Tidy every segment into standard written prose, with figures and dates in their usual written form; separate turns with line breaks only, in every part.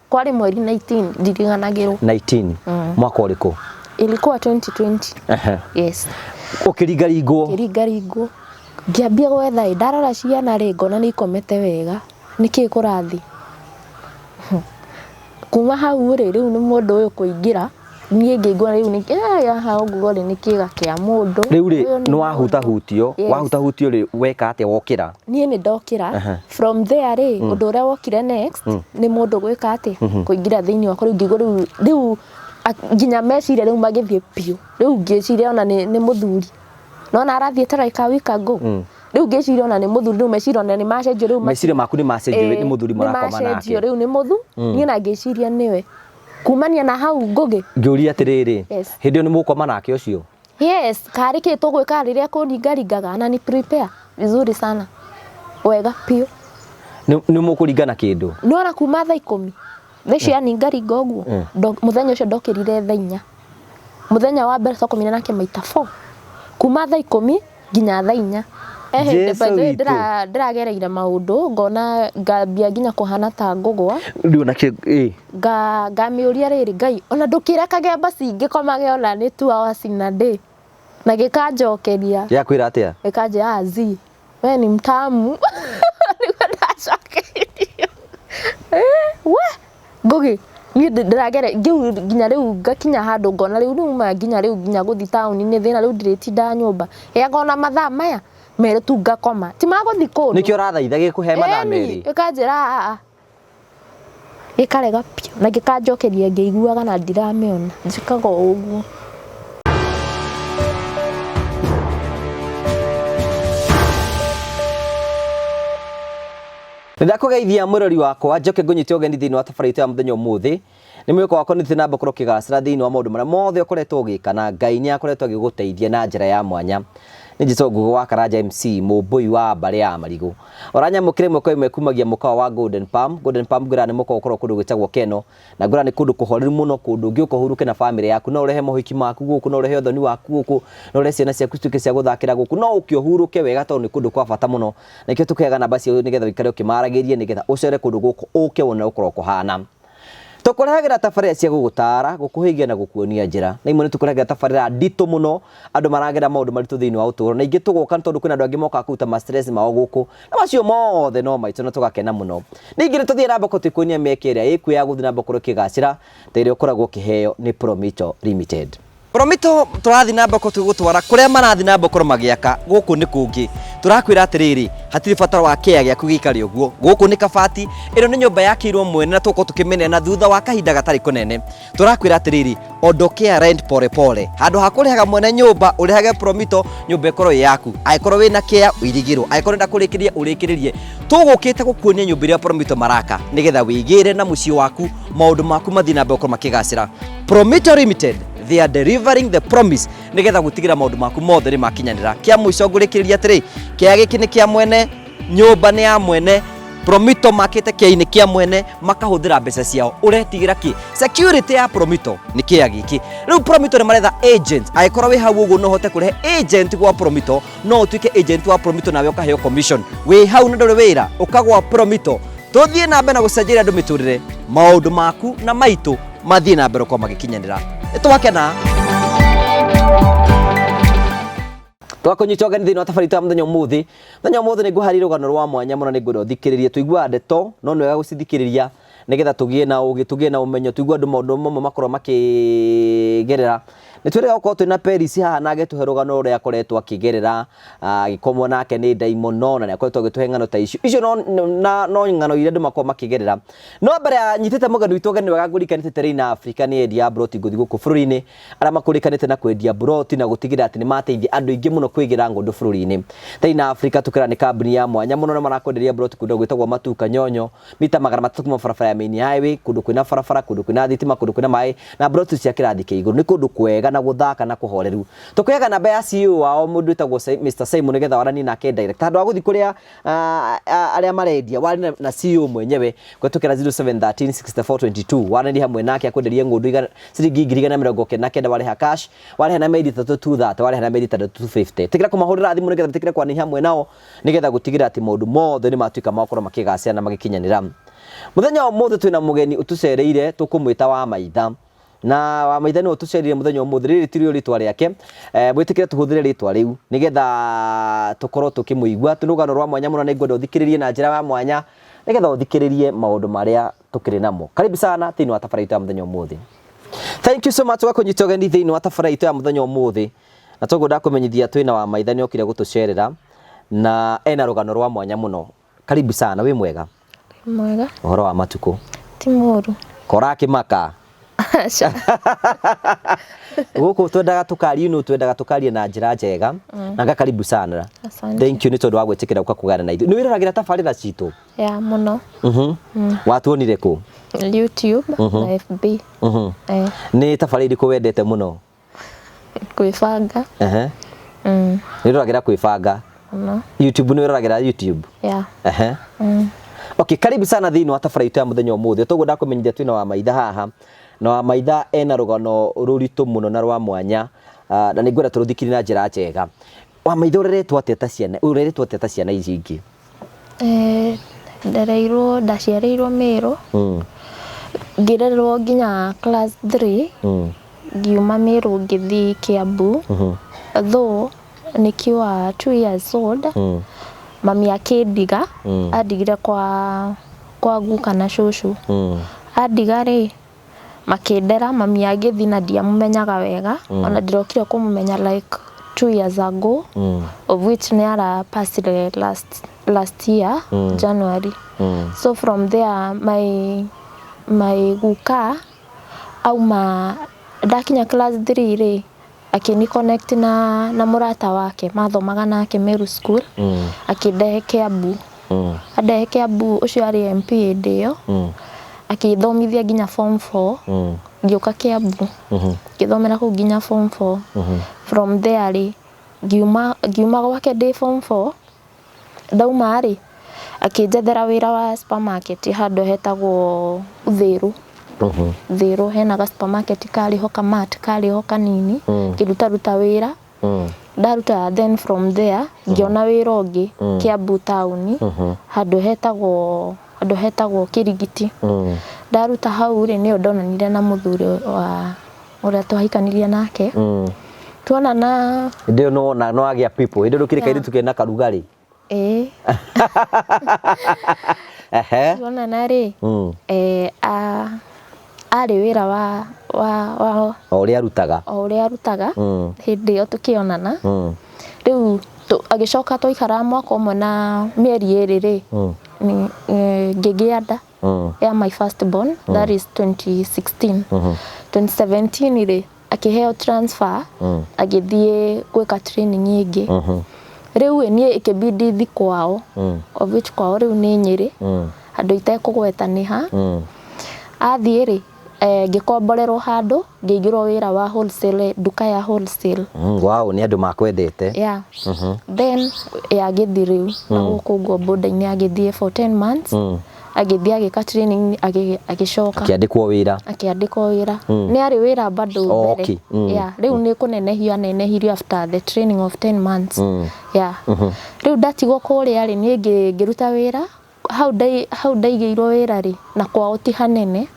Kwari mweri 19 ndiganagirwo
19 mwaka uriko
ilikuwa 2020 yes
ukirigaringwo
ngiambia gwetha ndarora ciana ri ngona ni ikomete wega niki kurathi kuma hau riu ni mundu uyu kuingira nie ngigwa riu ni ha ngugore ni kiga kia mundu
riu ri no wahutahutio ri weka atia wokira
nie ni ndokira from there ri undu ria wokire next ni mundu gwika ati kuingira thiini wakwa ngigwa riu nginya meciria riu magithie pio riu ngiciria ona ni muthuri nona arathie taraika wika ngo riu ngiciria ona ni muthuri riu meciria ona ni macenjio riu
meciria maku ni macenjio ni muthuri murakoma nake
riu ni muthu nie na ngiciria niwe kumania na hau ngugi
ngiuria atiriri hindi ni mukoma nake ucio
yes kari ki tugwika riria kuringaringaga na ni prepare vizuri sana wega pio
ni mukuringana kindu
nora kuma thaa 10 theci aningaringa uguo muthenya ucio ndokirire thaa 4 muthenya wa mbere twakomire nake maita 4 kuma thaa 10 nginya thaa 4 ndiragereire maundu ngona ngambia nginya kuhana ta ngugwa
ndio na
ngamiuria riri Ngai ona ndukirekage basi ngikomage ona ni 2 hours in a day na gikanjokeria
yakwira atia
ikaje azi we ni mtamu Ngugi ni ndiragere nginya riu ngakinya handu ngona riu numa nginya riu nginya guthi town ni thina riu ndiritinda nyumba ngona mathaa maya mere tu ngakoma ti maguthi kundu
nikio rathaitha gikuhe mathaa meri
ikanjira ikarega pio na gikanjokeria ngeiguaga na ndirameona njikaga uguo
ndakugeithia murori wakwa njoke ngunyite ogeni thiini wa tabarite ya muthenya umuthi ni mwiko wakwa ni thina mbakoro kigacira thiini wa maundu maria mothe ukoretwo ugikana Ngai ni akoretwo agiguteithia na njira ya mwanya ni Njitogugu wa Karanja MC Mumbui wa Mbare ya Marigu oranya mukire mweko imwe kumagia mukawa wa Golden Palm ngura ni muko ukoro kundu gwitagwo Keno na ngura ni kundu kuhoreru muno kundu ngiuko huruke na family yaku no urehe mohiki maku guku no urehe uthoni waku guku no urehe ciana ciaku cituke cia guthakira guku no ukio huruke wega tondu ni kundu kwa bata muno nikio tukiaga namba cio nigetha wikare ukimaragirie nigetha ucere kundu guku uke wona ukoro kuhana tukurehagira tabarira cia gugutara gukuhigia na gukuonia njira na imwe tukurehagira tabarira ndito muno andu maragira maundu maritu thiini wa uturo na ingi tugoka tondu kwina andu angi moka kuruta ma stress mao guku na macio mothe no maitu na tugakena muno ningi tuthie na mbako tukuonia mekeria iku ya guthina mbako kigacira teire ukoragwo kiheo ni Promito Limited. Promito turathi na mbako tugutwara kuria marathi na mbako magiaka guku ni kungi turakwira atiriri hatiri fatara wa kia giaku gikari uguo guku ni kabati ino ni nyumba yakirwo mwene na tuko tukimene na thutha wa kahinda gatari kunene turakwira atiriri ondokea rent pole pole handu hakurihaga mwene nyumba urihage Promito nyumba ikoro yaku aikorwo wina kia uirigirwo aikorwo ndakurikiria urikiririe tugukite gukuonia nyumba iria Promito maraka nigetha wigire na muci waku maundu maku mathina mbako makigacira. Promito Limited they are delivering the promise nigetha gutigira maundu maku mothe ri makinyanira kia muico ngurikiriria atiri kia giki ni kia mwene nyumba ni ya mwene Promito makite kia ini kia mwene makahuthira mbeca ciao uretigira ki security ya Promito ni kia giki riu Promito ni maretha agent aikorwo wi hau uguo no hote kurehe agent gwa Promito no utuike agent wa Promito nawe ukaheo commission wi hau na ndore wira ukagwa Promito tuthie na mbere na gucenjira andu miturire maundu maku na maitu mathie na mbere kwa magikinyanira twakena twakunyitoga thini wa tabarita muthenya umuthi ni nguhari rugano rwa mwanya muno ni ngwira uthikiririe tuigua ndeto no ni wega gucithikiriria nigetha tugie na umenyo tuigua andu maundu mamwe makorwo makigerera nitwire goko twina Paris haha nage tuhe rugano ria akoretwo akigerera gikomwo nake ni Daimono na ni akoretwo agituhe ngano ta icio no ngano iria andu makorwo makigerera no mbere ya nyitite mugano witu ogeni wega ngurikanite Terina Africa ni endia broti nguthi guku bururi-ini aria makurikanite na kwendia broti na gutigira ati ni mateithia andu ingi muno kwigira ngundu bururi-ini. Terina Africa tukira ni kambuni ya mwanya muno na marakwenderia broti kundu gwitagwo Matuka Nyonyo mita 300 kuma barabara ya main highway kundu kwina barabara kundu kwina thitima kundu kwina mai na broti cia kirathi kia iguru ni kundu kwega na guthaka na kuhoreru tukuyaga namba ya CEO wao mundu etagwo Mr Simon nigetha warani nake direct handu aguthi kuria aria marendia wari na CEO mwenyewe kwetukira 07136422 warani hamwe nake akwenderia ngundu ciringi 299 wari ha cash wari na maidi 320 wari na maidi 350 tikira kumahurira thimu nigetha tikira kwani hamwe nao nigetha gutigira ati maundu mothe ni matuika makoro makigacia na magikinyanira. Muthenya wa muthe twina mugeni utucereire tukumwita wa maitha na wa maitha ni utucerire muthenya umuthi riri tirio ritwa riake mwitikire tuhuthire ritwa riu nigetha tukorwo tukimuigua tunugano rwa mwanya muno ningwenda uthikiririe na njira ya mwanya nigetha uthikiririe maundu maria tukiri namo. Karibu sana thini wa tafaraito ya muthenya umuthi. Thank you so much kwa kunyita ugeni thini wa tafaraito ya muthenya umuthi na tugwenda kumenyithia twina wa maitha ni okire gutucerera na ena rugano rwa mwanya muno. Karibu sana, wi mwega?
Mwega.
Uhoro wa matuko?
Ti moru.
Kora kimaka. Guku twendaga tukari no twendaga tukarie na njira njega na karibu sana. Thank you ni tondu wa gwetikira uka kugana na ithu. Ni wiriragira tabarira citu?
Ya muno.
Watuonire ku?
YouTube na FB.
Ni tabarira ku wendete muno?
Kwibanga.
Ni wiriragira kwibanga? YouTube ni wiriragira YouTube?
Ya.
Okay, karibu sana thini wa tafaraito ya muthenya umuthi. Tugwenda kumenyithia twina wa maitha haha. Na wa maitha ena rugano ruritu muno na rwa mwanya na ningwenda turuthikiri na njira njega. Wa maitha ureretwo ateta ciana ici ingi?
Ndaciarirwo Meru. Ngirerwo nginya class 3. Ngiuma Meru ngithii Kiambu. Though nikiwa 2 years old. Mami akindiga andigire kwa guka na shushu. Andiga ri makindera mami agithi na ndiamumenyaga wega ona ndirokire kumumenya like 2 years ago, of which ni ara passed last year January. So from there my guka auma ndakinya class 3 ri akini connect na murata wake mathomaga nake Meru school. Akindehe Kiambu. Andehe Kiambu ucio ari MP ndio. Akithomithia nginya form 4. Ngioka Kiambu. Ngithomera ku nginya form 4. From there ri ngiuma gwake ndi form 4. Ndauma ri akinjethera wira wa supermarket handu hetagwo Uthiru. Thiru hena ga supermarket kari ho Kamat kari ho kanini kiruta wira. Ndaruta then from there ngiona wira ungi Kiambu town handu hetagwo Kirigiti. Ndaruta hau ri ni ndonanire na muthuri wa uria twahikanirie nake. Tuonana
ndio no agia people ndio rukire kairi tukena karugari.
Tuonana ri ari wira wa
uria arutaga hindi yo tukionana. Riu agicoka twaikara mwaka umwe na mieri iri ri ngigianda ya my first born, that is 2016. 2017 ri akiheo transfer agithie gwika training ingi. Riu ni ikibidi thi kwao, of which kwao riu ni Nyeri handu itekugwetaniha. Athie ri ngikomborerwo handu ngigirwo wira wa wholesale, duka ya wholesale. Wow, ni andu makwendete.
Yeah. Then agithi riu na guku boda-ini agithie for 10 months. Agithie agika training agicoka akiandikwo wira. Ni ari wira bado mbere. Yeah, riu ni kunenehirio after the training of 10 months. Yeah. Riu ndatigwo kuria ri ni ngiruta wira how ndaigeirwo wira ri na kwao ti hanene.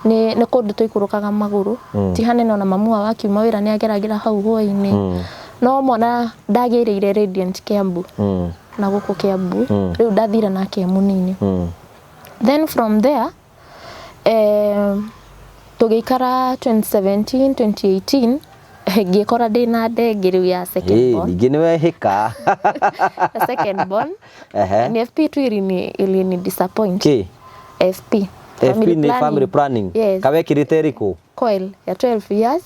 Ni kundu tuikurukaga maguru ti hanene ona mamua wakiuma wira ni ageragira hau hoi-ini. No mwana ndagireire Radiant Kiambu na guku Kiambu. Riu ndathira nake munini. Then from there tugikara 2017 2018 ngikora ndina ndege riu ya second born.
Ningi niwe hika
second born. Ni FP tu ili disappoint. FP
ni family planning.
Yes.
Kawe kiriteriko
coil ya 12 years.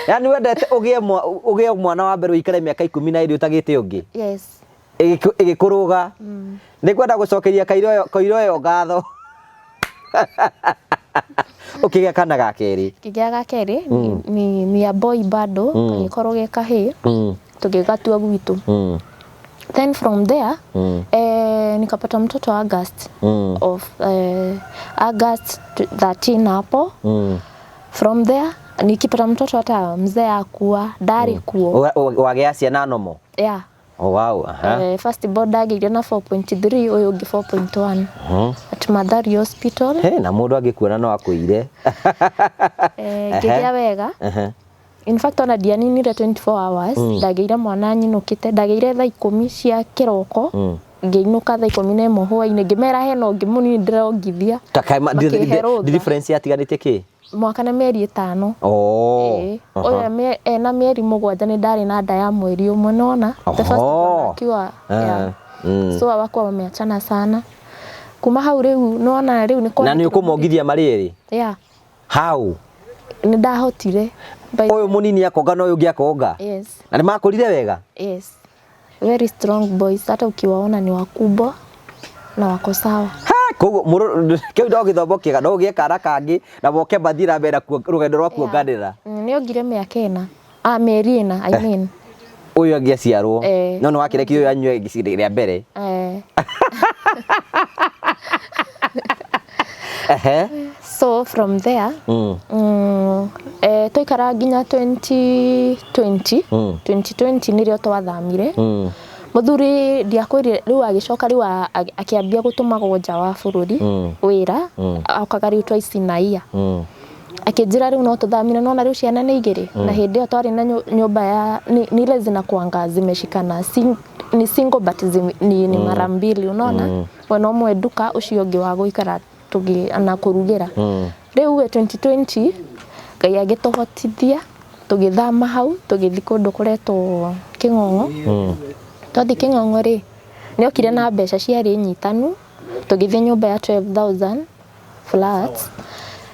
Yani wendete ugie mwana wa mbere ikare miaka 12 utagite ungi.
Yes.
Igikuruga. Nikwenda gucokeria kairo ngatho. Ukigea kana gakeri.
Kigea gakeri ni a boy bado gikorwo ge kahi. Tugigatua gwitu. Then from there nikapata mtoto August of August 13 hapo. From there nikipata mtoto hata mzee akua dari kuo.
Wagea ciana nomo.
Yeah.
Oh wow.
First born ndagĩire na 4.3 ũyũ ũngĩ 4.1 at Mathari Hospital.
Na mũndũ angĩkuona no akũire.
Ngĩgĩa wega. In fact ona ndianinire 24 hours ndagĩire mwana nyinũkĩte, ndagĩire thaa 10 cia kĩroko. Ngĩinũka thaa 11 hwaĩ-inĩ ngĩmera hena ũngĩ mũnini ndĩrongithia.
Difference yatiganĩte kĩ?
Mwaka na mĩeri 5. Ũyũ ena mĩeri 7 nĩ ndarĩ na nda ya mweri ũmwe nona. The first one akiwa so hawakuwa wameachana sana. Kuma hau rĩu nona rĩu nĩ
na nĩ ũkũmongithia marĩ erĩ? How?
Nĩ ndahotire.
Ũyũ mũnini akonga na ũyũ ũngĩ akonga?
Yes.
Na nĩ makũrire wega?
Yes. Very strong boys, hata ukiwaona ni wakubwa na wako sawa.
Koguo kĩu ndo gĩthomo kĩega no ũgĩe kana kangĩ na moke mathira mbere rũgendo rwa kuonganĩra.
Nĩ ongire mĩaka 4. Mĩeri 4 I mean.
Ũyũ angĩaciarwo no nĩ wakĩrekire ũyũ anyue rĩa mbere.
So from there toikara nginya 2020 nĩrĩo twathamire. Muthuri ndiakwĩrire rĩu agĩcoka rĩu akĩambia gũtũmagwo nja wa bũrũri wĩra okaga rĩu twice in a year. Akĩnjĩra rĩu no tũthamire nona rĩu ciana nĩ igĩrĩ na hĩndĩ ĩyo twarĩ na nyũmba ya ni ile zinakuanga zimeshikana ni single but ni mara mbili unaona wana ũmwe nduka ũcio ũngĩ wa gũikara na kũrugĩra. Rĩu 2020 Ngai agĩtũhotithia tũgĩthama hau tũgĩthiĩ kũndũ kũretwo Kĩng'ong'o. Twathi Kĩng'ong'o rĩ nĩ okire na mbeca ciarĩ nyitanu tũgĩthiĩ nyũmba ya 12,000 flats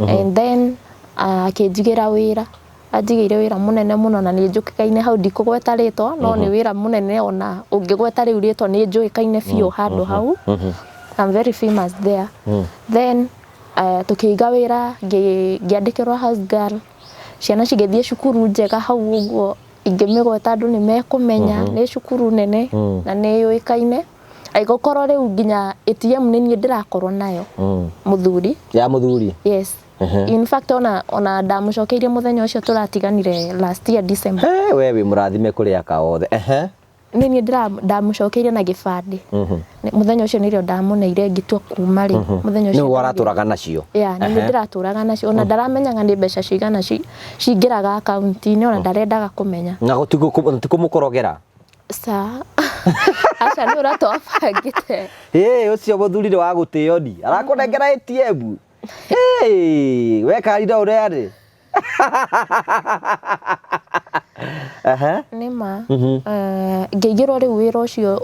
and then akĩnjigĩra wĩra. Anjigĩire wĩra mũnene mũno na nĩ njũĩkaine hau ndikũgweta rĩtwa no nĩ wĩra mũnene ona ũngĩgweta rĩu rĩtwa nĩ njũĩkaine biũ handũ hau. I'm very famous there. Then tukĩiga wĩra ngĩandĩkĩrwo house girl. Ciana cigĩthiĩ cukuru njega hau ũguo ingĩmĩgweta andũ nĩ mekũmenya nĩ cukuru nene na nĩ yũĩkaine. Aigũkorwo rĩu nginya ATM nĩ niĩ ndĩrakorwo nayo mũthuri. Ya mũthuri? Yes. In fact ona ndamũcokeirie mũthenya ũcio tũratiganire last year December.
We wĩ mũrathime kũrĩ aka othe.
Nĩ niĩ ndamũcokeirie na gĩbandĩ. Mũthenya ũcio nĩrĩo ndamũneire ngĩtua kuma rĩ mũthenya ũcio. Nĩ
waratũraga nacio?
Nĩ ndĩratũraga nacio ona ndaramenyaga nĩ mbeca cigana cingĩraga akaunti-inĩ ona ndarendaga kũmenya. Na
gũtikũmũkorogera?
Aca nĩ ũratwabangĩte.
Ũcio mũthuri wa gũtĩo ni arakũnengera ATM. We karida ũrĩa arĩ?
Nĩma ngĩingĩrwo rĩu wĩra ũcio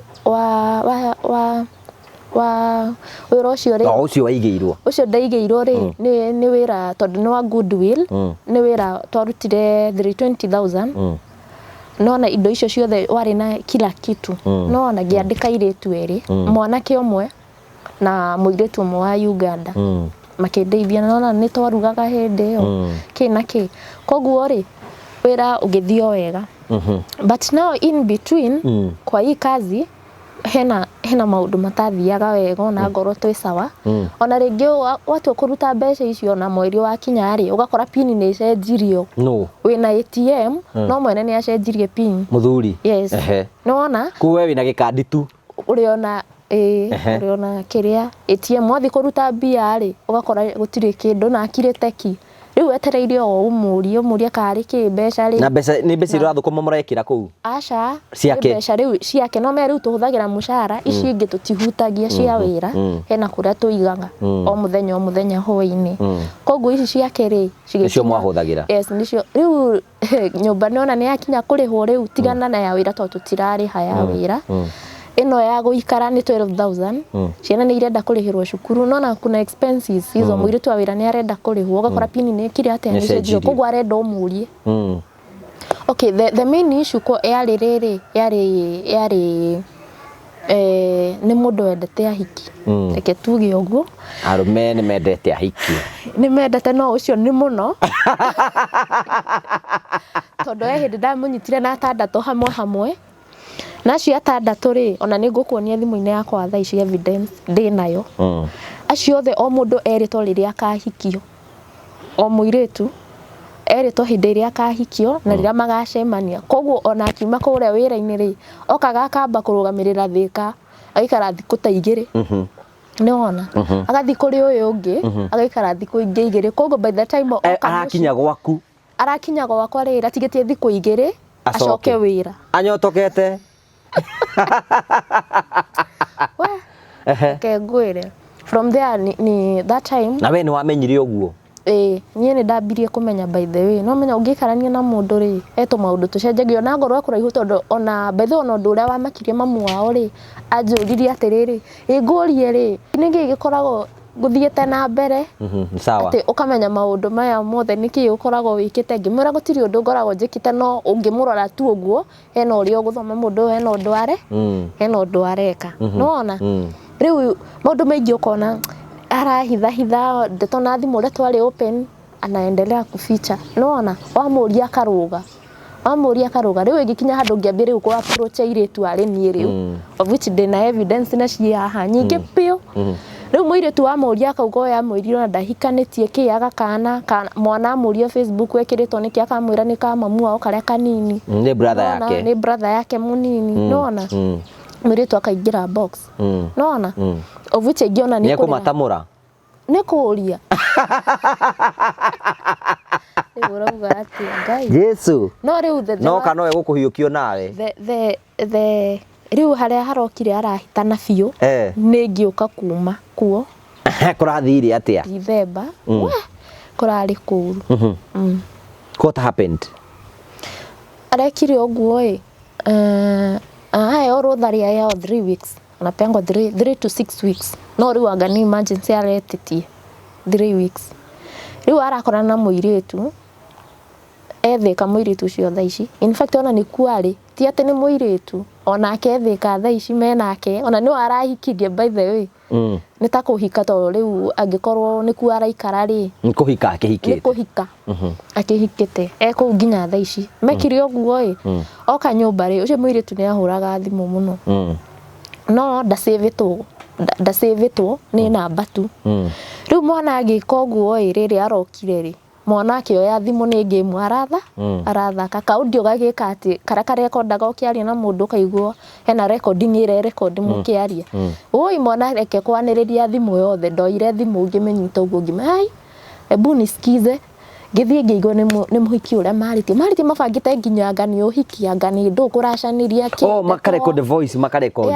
wĩra ũcio rĩ
ũcio waigĩirwo
ũcio ndaigĩirwo rĩ nĩ wĩra tondũ nĩ wa Goodwill nĩ wĩra twarutire 320,000 nona indo icio ciothe warĩ na kila kitu nona ngĩandĩka airĩtu erĩ mwanake ũmwe na mũirĩtu ũmwe wa Uganda makĩndeithia nona nĩ twarugaga hĩndĩ ĩyo kĩ na kĩ koguo rĩ wĩra ũgĩthio wega. But now in between kwa hii kazi hena maũndũ matathiaga wega ona ngoro twĩ sawa ona rĩngĩ watua kũruta mbeca icio na mweri wa kinya rĩ ũgakora pin nĩ ĩcenjirio wĩna ATM no mwene nĩ acenjirie pin mũthuri. Yes. Nona
kuwe wĩna gĩkandi tu
ũrĩona ũrĩona kĩrĩa ATM wathi kũruta mbia rĩ ũgakora gũtirĩ kĩndũ na akirĩte ki rĩu etereire o ũmũrie karĩ kĩ mbeca rĩ
na mbeca nĩ mbeca irathũkũma mũrekĩra kũu
aca mbeca rĩu ciake no me rĩu tũhũthagĩra mũcara ici ingĩ tũtihutagia cia wĩra hena kũrĩa tũigaga o mũthenya hwaĩ-inĩ koguo ici ciake rĩ
nicio mwahũthagĩra.
Yes nicio rĩu nyũmba nĩona nĩ yakinya kũrĩhwo rĩu tigana na ya wĩra tondũ tũtirarĩha ya wĩra ino ya gũikara nĩ 12,000 ciana nĩ irenda kũrĩhĩrwo cukuru nona kuna expenses hizo mũirĩtu wa wĩra nĩ arenda kũrĩhwo ũgakora pin nĩ kire atĩa nĩ cenjio koguo arenda ũmũrie. Okay, the main issue yarĩ rĩrĩ yarĩ nĩ mũndũ wendete ahiki reke tuge ũguo
arũme nĩ mendete ahiki
nĩ mendete no ũcio nĩ mũno tondũ hĩndĩ ndamũnyitire na atandatũ hamwe nacio atandatũ rĩ ona nĩ ngũkuonia thimũ-inĩ yakwa thaa ici evidence ndĩ nayo acio othe o mũndũ erĩtwo rĩrĩa akahikio o mũirĩtu eritwo hindi iria akahikio na riria magacemania koguo ona akiuma kuria wira-ini ri okaga akamba kurugamirira Thika agaikara thiku ta 2 niwona agathi kuri uyu ungi agaikara thiku ingi 2 koguo by the time arakinya gwakwa ri atigitie thiku 2 acoke wira
anyotokete
we ngwire from there ni that time
na we ni wamenyire uguo
nie ni ndambirie kumenya by the way no menya ungikarania na mundu ri eto maundu tucenjagio na ngoro akuraihu tondu ona by the way ona ndu uria wamakirie mamu wao ri anjuririe atiriri ngurie ri ningi gikoragwo guthiete na mbere
sawa
ati ukamenya maundu maya mothe niki ukoragwo wikite ngimura gutiri undu ngoragwo njikite no ungimurora tu uguo hena uria guthoma mundu hena undu hena undu areka nona riu maundu maingi ukona arahitha ndeto na thimu uria twari open anaendelea kuficha nona wamuria akaruga riu igikinya handu ngiambire uko approach iritu ari nie riu of which ndina evidence na cia haha nyingi pio riu muiritu wa muria akauga ya muiriro na ndahikanitie kiaga kana mwana amuria Facebook ekiritwo niki akamwira ni ka mamu wao karia kanini
ni brother yake munini nona muiritu akaingira box nona of which ngiona ni kumatamura
ni kuria urauga ati ngai
Yesu
no riu
no kana we gukuhiukio nawe
the riu haria harokire arahitana biu ni ngiuka kuma kuo
kurathire atia
December kurari kuru
what happened
arekire oguo ayo rotharia yao 3 weeks anapengo 3 to 6 weeks no riu anga ni emergency aretitie 3 weeks riu arakorana na muiritu ethika muiritu cio thaa ici in fact ona ni kuari ti ati ni muiritu ona akethika thaa ici menake ona ni arahikirie by the way ni ta kuhika to riu angikorwo ni ku araikara ri
ni kuhika
akihikite eko nginya thaa ici mekire oguo oka nyumba ri ucio muiritu ni ahuraga thimu muno no ndasavitwo ni namba tu riu mwana agika oguo riri arokire ri mwana akioya thimu ni game arathaka kaudio gagika ati karaka recordaga ukiaria na mundu kaigwo hena recording ire record mukiaria oi mwana reke kwaniriria thimu yothe ndoire thimu ngimenyita uguo ngimai ebu nisikize ngithie ngiigwa ni muhiki uria mariti mabangite nginya ngani uhiki ngani ndu kuracaniria ki
makarecord voice makarecord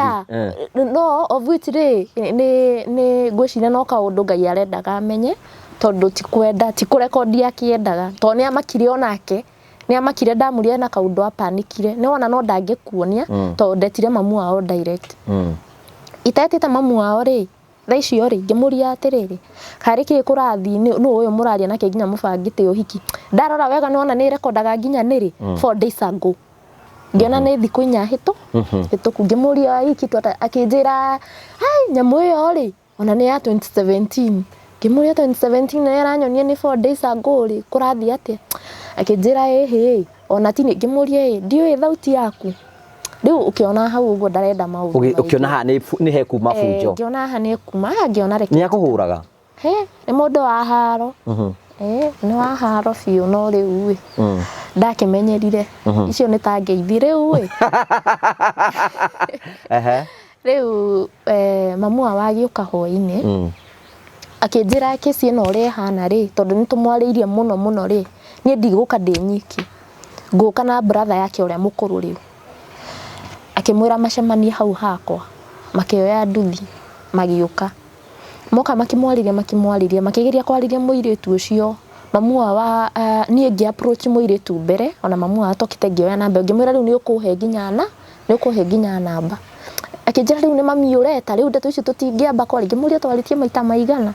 no of which ni ngwiciria no kaundu ngai arendaga amenye tondu ti kurekondi akiendaga to ni amakire onake ni amakire ndamuria na kaundu apanikire ni wona no ndangikuonia to ndetire mamu wao direct itetete mamu wao ri thaa icio ri ngimuria atiriri kari ki kurathi no uyu muraria nake nginya mubangite uhiki ndarora wega ni wona ni rekordaga nginya niri 4 days ago ngiona ni thiku 4 hituku ngimuria hiki twata akinjira hai nyamu iyo ri ona ni ya 2017 ngimuria 2017 na yaranyonia ni 4 days ago ri kurathi atia akinjira ona tini ngimuria ndiwe thauti yaku riu ukiona hau uguo ndarenda maundu
ukiona ha ni he kuma funjo
ngiona ha ni kuma ngiona reke
ni akuhuraga
ni mundu wa haro ni wa haro biu no riu ndakimenyerire icio ni ta ngeithi riu riu mamu awagiuka hoi-ini akinjira kesi ino uri hana ri tondu ni tumwariirie muno ri ni ndiguka ndi nyiki nguka na brother yake uria mukuru riu akimwira macemanie hau hakwa makioya nduthi magiuka moka makimwariria makigeria kwariria muiritu ucio mamu wa nie ngi approach muiritu mbere ona mamu atokite ngioya namba ngimwira riu ni ukuhe nginya namba akinjira riu ni mami ureta riu ndeto icio tutingiamba kwari ngimuria twaritie maita maigana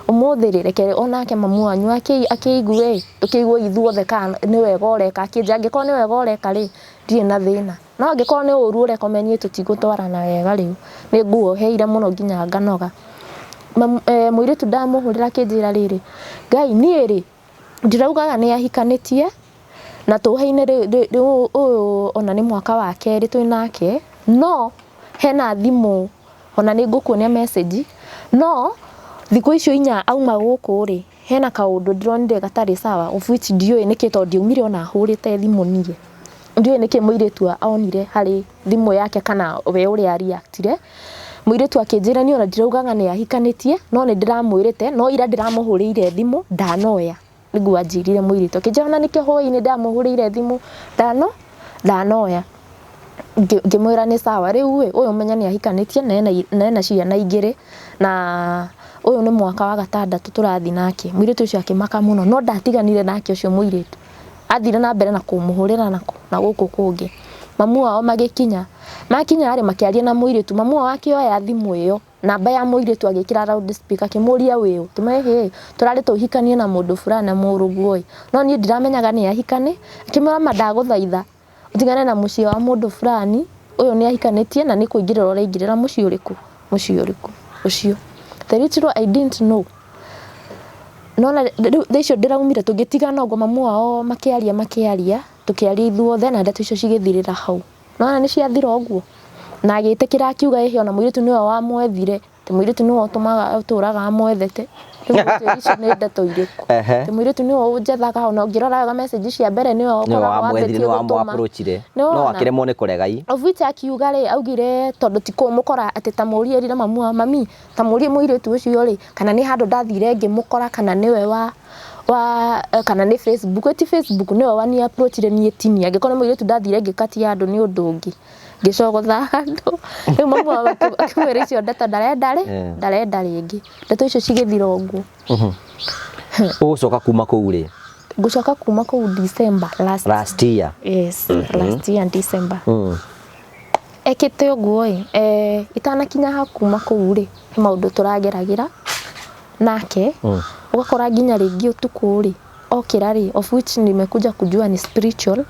umuthiri reke onake mamu wanyu akiigwe tukiigwe ithuothe kana ni wega ureka akinja angiko ni wega ureka ri ndire na thina no angiko ni uru ureka menye tutigutwarana wega riu ni nguoheire muno nginya nganoga muiritu ndamuhurira akinjira riri ngai nie ri ndiraugaga ni ahikanitie na tuhaine riu ona ni mwaka wa keri twinake no hena thimu ona ni ngukuonia message no thiku icio 4 auma guku ri hena kaundu ndironire gatari sawa of which ndioi niki to ndiumire ona hurite thimu nie ndioi niki muiritu aonire hari thimu yake kana we uria reactire muiritu akinjira ni ona ndiraugaga ni ahikanitie no ni ndiramwirite no ira ndiramuhurire thimu ndanoya niguo anjirire muiritu akinjira ona niki hoi ni ndamuhurire thimu ndanoya ngimwira ni sawa riu uyu menya ni ahikanitie na ciana igiri na uyu ni mwaka wa gatandatu turathi nake muiritu ucio akimaka muno no ndatiganire nake ucio muiritu athire na mbere na kumuhurira na guku kungi mamu wao makinya ari makiaria na muiritu mamu wao akioya thimu iyo namba ya muiritu agikira loud speaker akimuria wiu tumehe turari tuhikanie na mundu fulani muruguoi no ni ndiramenyaga ni ahikane akimura mandaguthaitha utigane na mucie wa mundu fulani uyu ni ahikanitie na ni kuingirira uraingirira mucie uriku ucio the literal I didn't know no na thaicio ndiraumire tungitigana ugo mamu wao makiaria tukiaria ithuothe na ndeto icio cigithirira hau no ni ciathira uguo na agitikira akiuga ehe ona muiritu niwe wamwethire te muiritu niwe utumaga uturaga amwethete icio ni ndeto iriku te muiritu niwe unjethaga ona ngirora message cia mbere niwe ukoragwo
wamwethire niwe approachire no akiremwo ni kuregai
oviti akiuga ri augire tondu tikumukora ati tamurie rira mamu mami tamurie muiritu ucio ri kana ni handu ndathire ngimukora kana niwe wa kana ni Facebook ti Facebook niwe wani approachire ni tini angikona muiritu ndathire ngikati andu ni undu ungi ngicogotha handu riu mamu akimwira icio ndeto ndarenda ringi ndeto icio cigithira uguo
ugucoka kuma kuu ri
ngucoka kuma kuu December
last year
yes last year December ekite uguo itanakinya ha kuma kuu ri he maundu turageragira nake ugakora nginya ringi utuku ri okira ri of which nimekuja kujua ni spiritual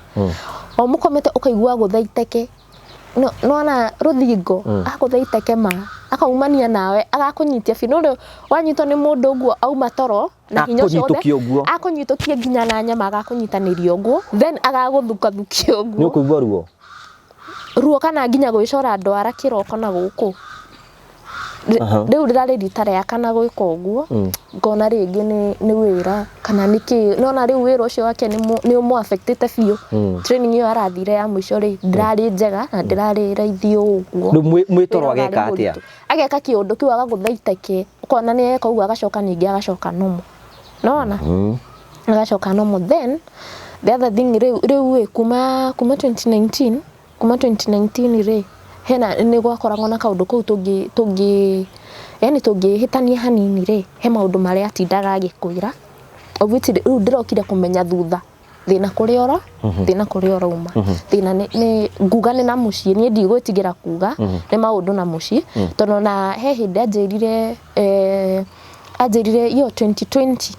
o mukomete ukaigua guthaiteke no ana ruthingo aguthaiteke ma akaumania nawe agakunyitia bino wanyitwo ni mundu uguo auma toro na hinya ciothe akunyitukie nginya na nyama agakunyitaniria uguo then agaguthukathukia uguo
ni ukuigua
ruo kana nginya gwicora ndwara kiroko na guku riu ndirari ritare yakana gwika uguo ngona ringi ni wira kana niki nona riu wira ucio wake ni umu affectete biu training iyo arathire ya mwisho ri ndirari njega na ndirari raithio uguo
mwitoro ageka atia
ageka kiundu kiu agaguthaiteke ukona ni eka uguo agacoka ningi agacoka nomo nona agacoka nomo then the other thing riu kuma 2019 ri hena ni gwakoragwo na kaundu kuu tungi yani tungihitania hanini ri he maundu maria atindaga agikwira obviously riu ndirokire kumenya thutha thina kuriora thina kuriora uma thina ni nguga ni na mucie ni ndigwitigira kuga ni maundu na mucie tono na he hindi ajirire iyo 2020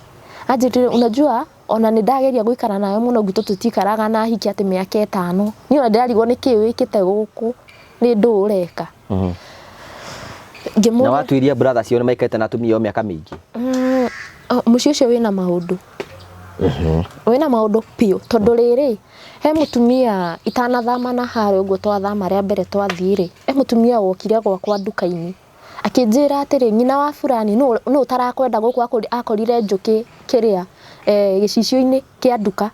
ajirire unajua ona ni ndageria guikara nayo muno gitu tutikaraga na hiki ati miaka 5 ni ona ndirarigwo niki wikite guku ni ndu ureka
na watu iria brother cio ni maikete na atumia o miaka mingi
mucio cio wina maundu wina maundu pio tondu riri he mutumia itanathama na hari uguo twathama ria mbere twathire he mutumia wokire gwakwa nduka-ini akinjira atiri nyina wa fulani no utarakwenda guku akorire njuki kiria gicicio-ini kia nduka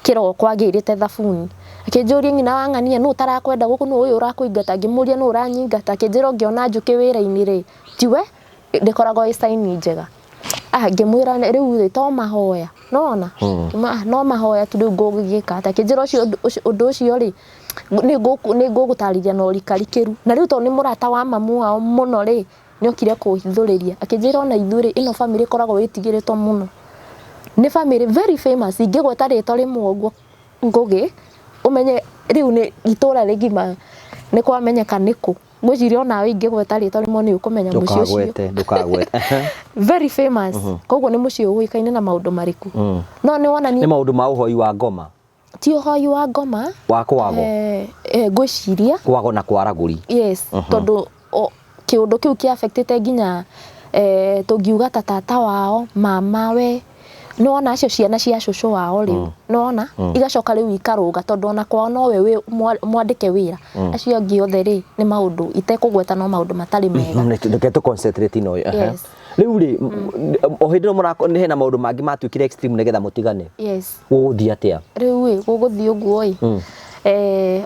kiroko agirite thabuni akinjuria nyina wa ng'ania no utarakwenda guku no uyu urakuingata ngimuria no uranyingata akinjira ngiona njuki wira-ini ri tiwe ndikoragwo i sign njega ngimwira riu to mahoya nona no mahoya tu riu ngugika akinjira undu ucio ri ni ngugutariria no rikarikiru na riu to ni murata wa mamu wao muno ri ni okire kuhithuriria akinjira ona ithuri ino family koragwo witigiritwo muno ni family very famous ingigweta ritwa rimwe uguo ngugi umenye riu ni itura rigima ni kwamenyeka niku ngwiciria ona ingigweta ritwa rimwe ni ukumenya mucio ucio
ndukagwete
very famous koguo ni mucio uikaine na maundu mariku no ni wona
ni maundu ma uhoi wa ngoma
ti uhoi wa ngoma
wa kwago
ngwiciria
kwago na kwaraguri
yes tondu kiundu kiu ki affectete nginya tungiuga tata wao mama we nona acio ciana cia cucu wao riu nona igacoka riu ikaruga tondu ona kwao no we mwandike wira acio ngi othe ri ni maundu itekugweta no maundu matari mega
ndeke tu concentrate no
yes
riu ri o hindi no murako ni hena maundu mangi matuikire extreme nigetha mutigane
yes
guguthii atia
riu guguthii uguo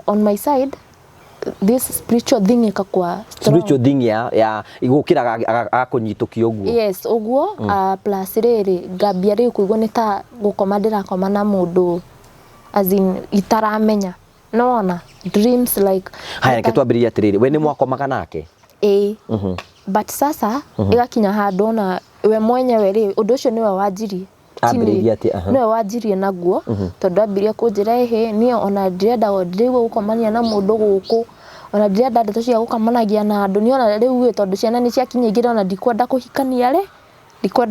on my side this spiritual thing ikakwa
spiritual thing ya igukira akunyitukia uguo
yes uguo plus riri ngambia riu kuigua ni ta gukoma ndirakoma na mundu as in itaramenya no dreams like
haya ke twambiriria atiriri we ni mwakomaga nake
but sasa igakinya handu na we mwenyewe ri undu ucio niwe wanjirie
ambiriria ati
niwe wanjirie naguo tondu ambirie kunjira ni ona ndirenda ndirigwo gukomania na mundu guku ona ndirenda ndeto cia gukamanagia na andu ni ona riu tondu ciana ni ciakinya igire ona ndikwenda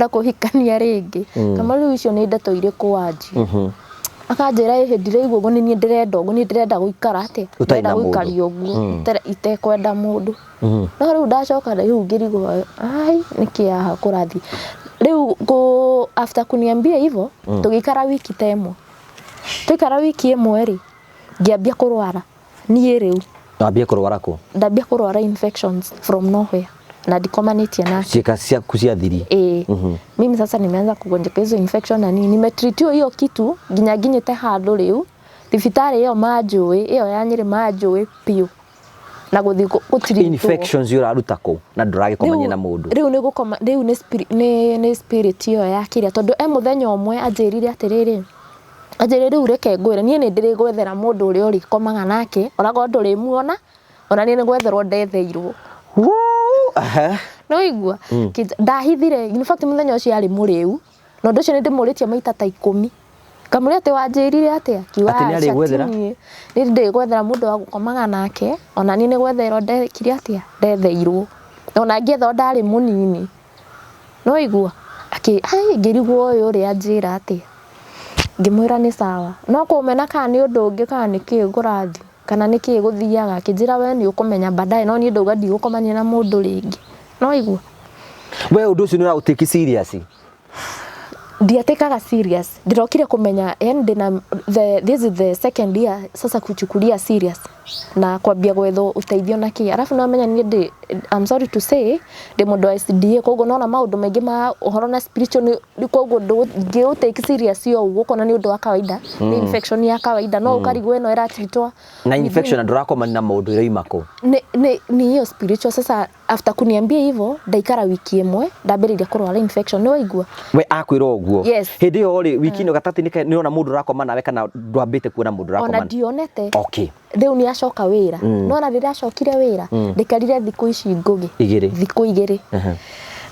kuhikania ringi kama riu icio ni ndeto iriku wanji akanjira ndiraigwo uguo ni ndirenda guikara ati ndirenda guikaria uguo itekwenda mundu no riu ndacoka riu ngirigwo ai nikia kurathi riu go after kuniambia hivyo tugikara wiki temo tukara wiki imwe ri ngiambia kurwara nie riu
ndambia kurwara ku
ndambia kurwara infections from nowhere na dikomaniti na
shika cia kuciathiri
mimi sasa nimeanza kugonjeka hizo infection na nini nimetreatio hiyo kitu ginyete handu riu thibitari hiyo majui hiyo ya Nyeri majui pio na guthi gutiri
infections uraruta ku na nduragikomania na mundu
riu ni gukoma riu ni spirit hiyo ya kiria tondu muthenya umwe anjirire atiriri anjirire ureke ngwire nie ni ndirigwethera mundu uri uri komaga nake orago nduri muona ona nie ni gwetherwo ndetheirwo no igua ndahithire in fact muthenya ucio ari muriu no ndu ucio ni ndimuritie maita ta 10 kamuria te wanjirire atia kiwa
ati
ni ndigwethera mundu wa gukomaga nake ona ni gwetherwo ndekire atia ndetheirwo ona ngietho ndari munini no igua ngirigwo uyu uri anjira atia ngimwira ni sawa no kumena kana ni undu ungi kana ni ki ngurathi kana ni ki guthiaga kinjira we ni ukumenya baadaye no ni nduga ndi gukomania na mundu ringi no igua
we undu ucio ni urautiki serious
ndiatekaga serious ndirokire kumenya and this is the second year sasa kuchukulia serious na kwambia gwetho uteithio na ki arafu no menya ni I'm sorry to say de mundu wa SDA koguo nona maundu maingi ma uhoro na spiritual ni koguo ndu take serious yo uguo ni undu wa kawaida ni infection ya kawaida no ukarigwe no iratritwa
na infection ndurakomania na maundu iraimako
ni hiyo spiritual sasa after kuniambia hivyo ndaikara wiki imwe ndambiriria kurwara infection no igua
we akwira uguo
yes.
Hindi yo ri wiki no gatati ni ona mundu rakoma nawe kana ndwambite kuona mundu rakoma
ona dionete
okay
riu ni acoka wira no na rira acokire wira ndikarire thiku ici ngugi thiku igiri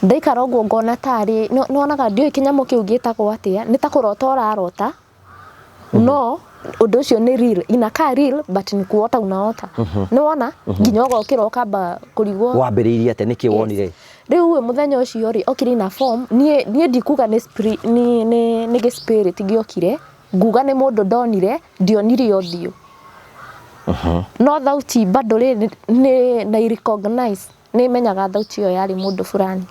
ndaikara uguo ngona tari no naga ndio kinyamo kiu gitagwo atia ni ta kurota urarota no undu ucio ni real inaka real but ni kuota unaota ni wona nginya ugokira ukamba kurigwo
wambiriirie ate niki wonire
riu we muthenya ucio ri okiri na form nie ndikuga ni spirit ni spirit giokire nguga ni mundu ndonire ndionire othio no thauti bado ri ni na recognize ni menyaga thauti yo yari mundu fulani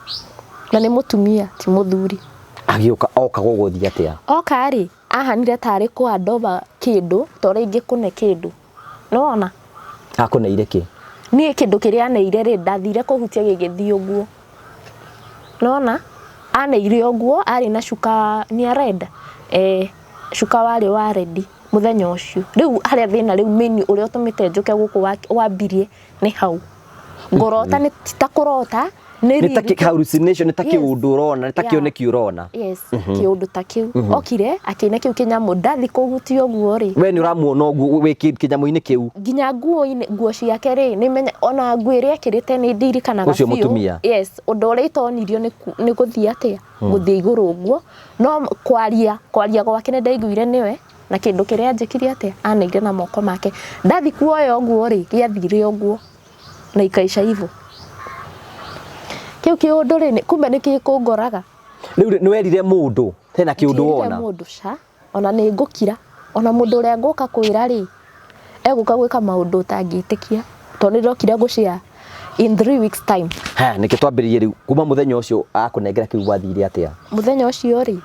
na ni mutumia ti muthuri
agioka oka guguthia atia
oka ri ahanire tari kwa ndoba kindu to ringi kune kindu nona
akuneire ki
ni kindu kiria aneire ri ndathire kuhutia gigithio guo nona aneire oguo ari na shuka ni red shuka wari wa red muthenya ucio riu haria thina riu meni uria utumite njuke guku wambirie ni hau ngorota ni takurota
ni taki hallucination ni taki undu urona ni taki oneki urona
yes kiundu takiu okire akine kiu kinyamu ndathi kugutio guo ri
we ni uramuona uguo wiki kinyamu-ini kiu
ginya nguo ciake ri ni menya ona nguo iria kirite ni ndirikanaga
ucio mutumia
yes undu uria itonirio ni guthia atia guthia iguru uguo no kwaria gwake ni ndaiguire niwe na kindu kiria njikiri atia aneire na moko make ndathi kuoya uguo ri giathire uguo na ikaisha hivyo kiu kiundu ri kumbe ni kikungoraga
riu ni werire mundu tena kiundu wona
mundu sha ona ni ngukira ona mundu uria nguka kwira ri eguka gwika maundu utangitikia to ni ndokira gucia in 3 weeks time
niki twambiririe riu kuma muthenya ucio akunengera kiu gwathire atia
muthenya ucio ri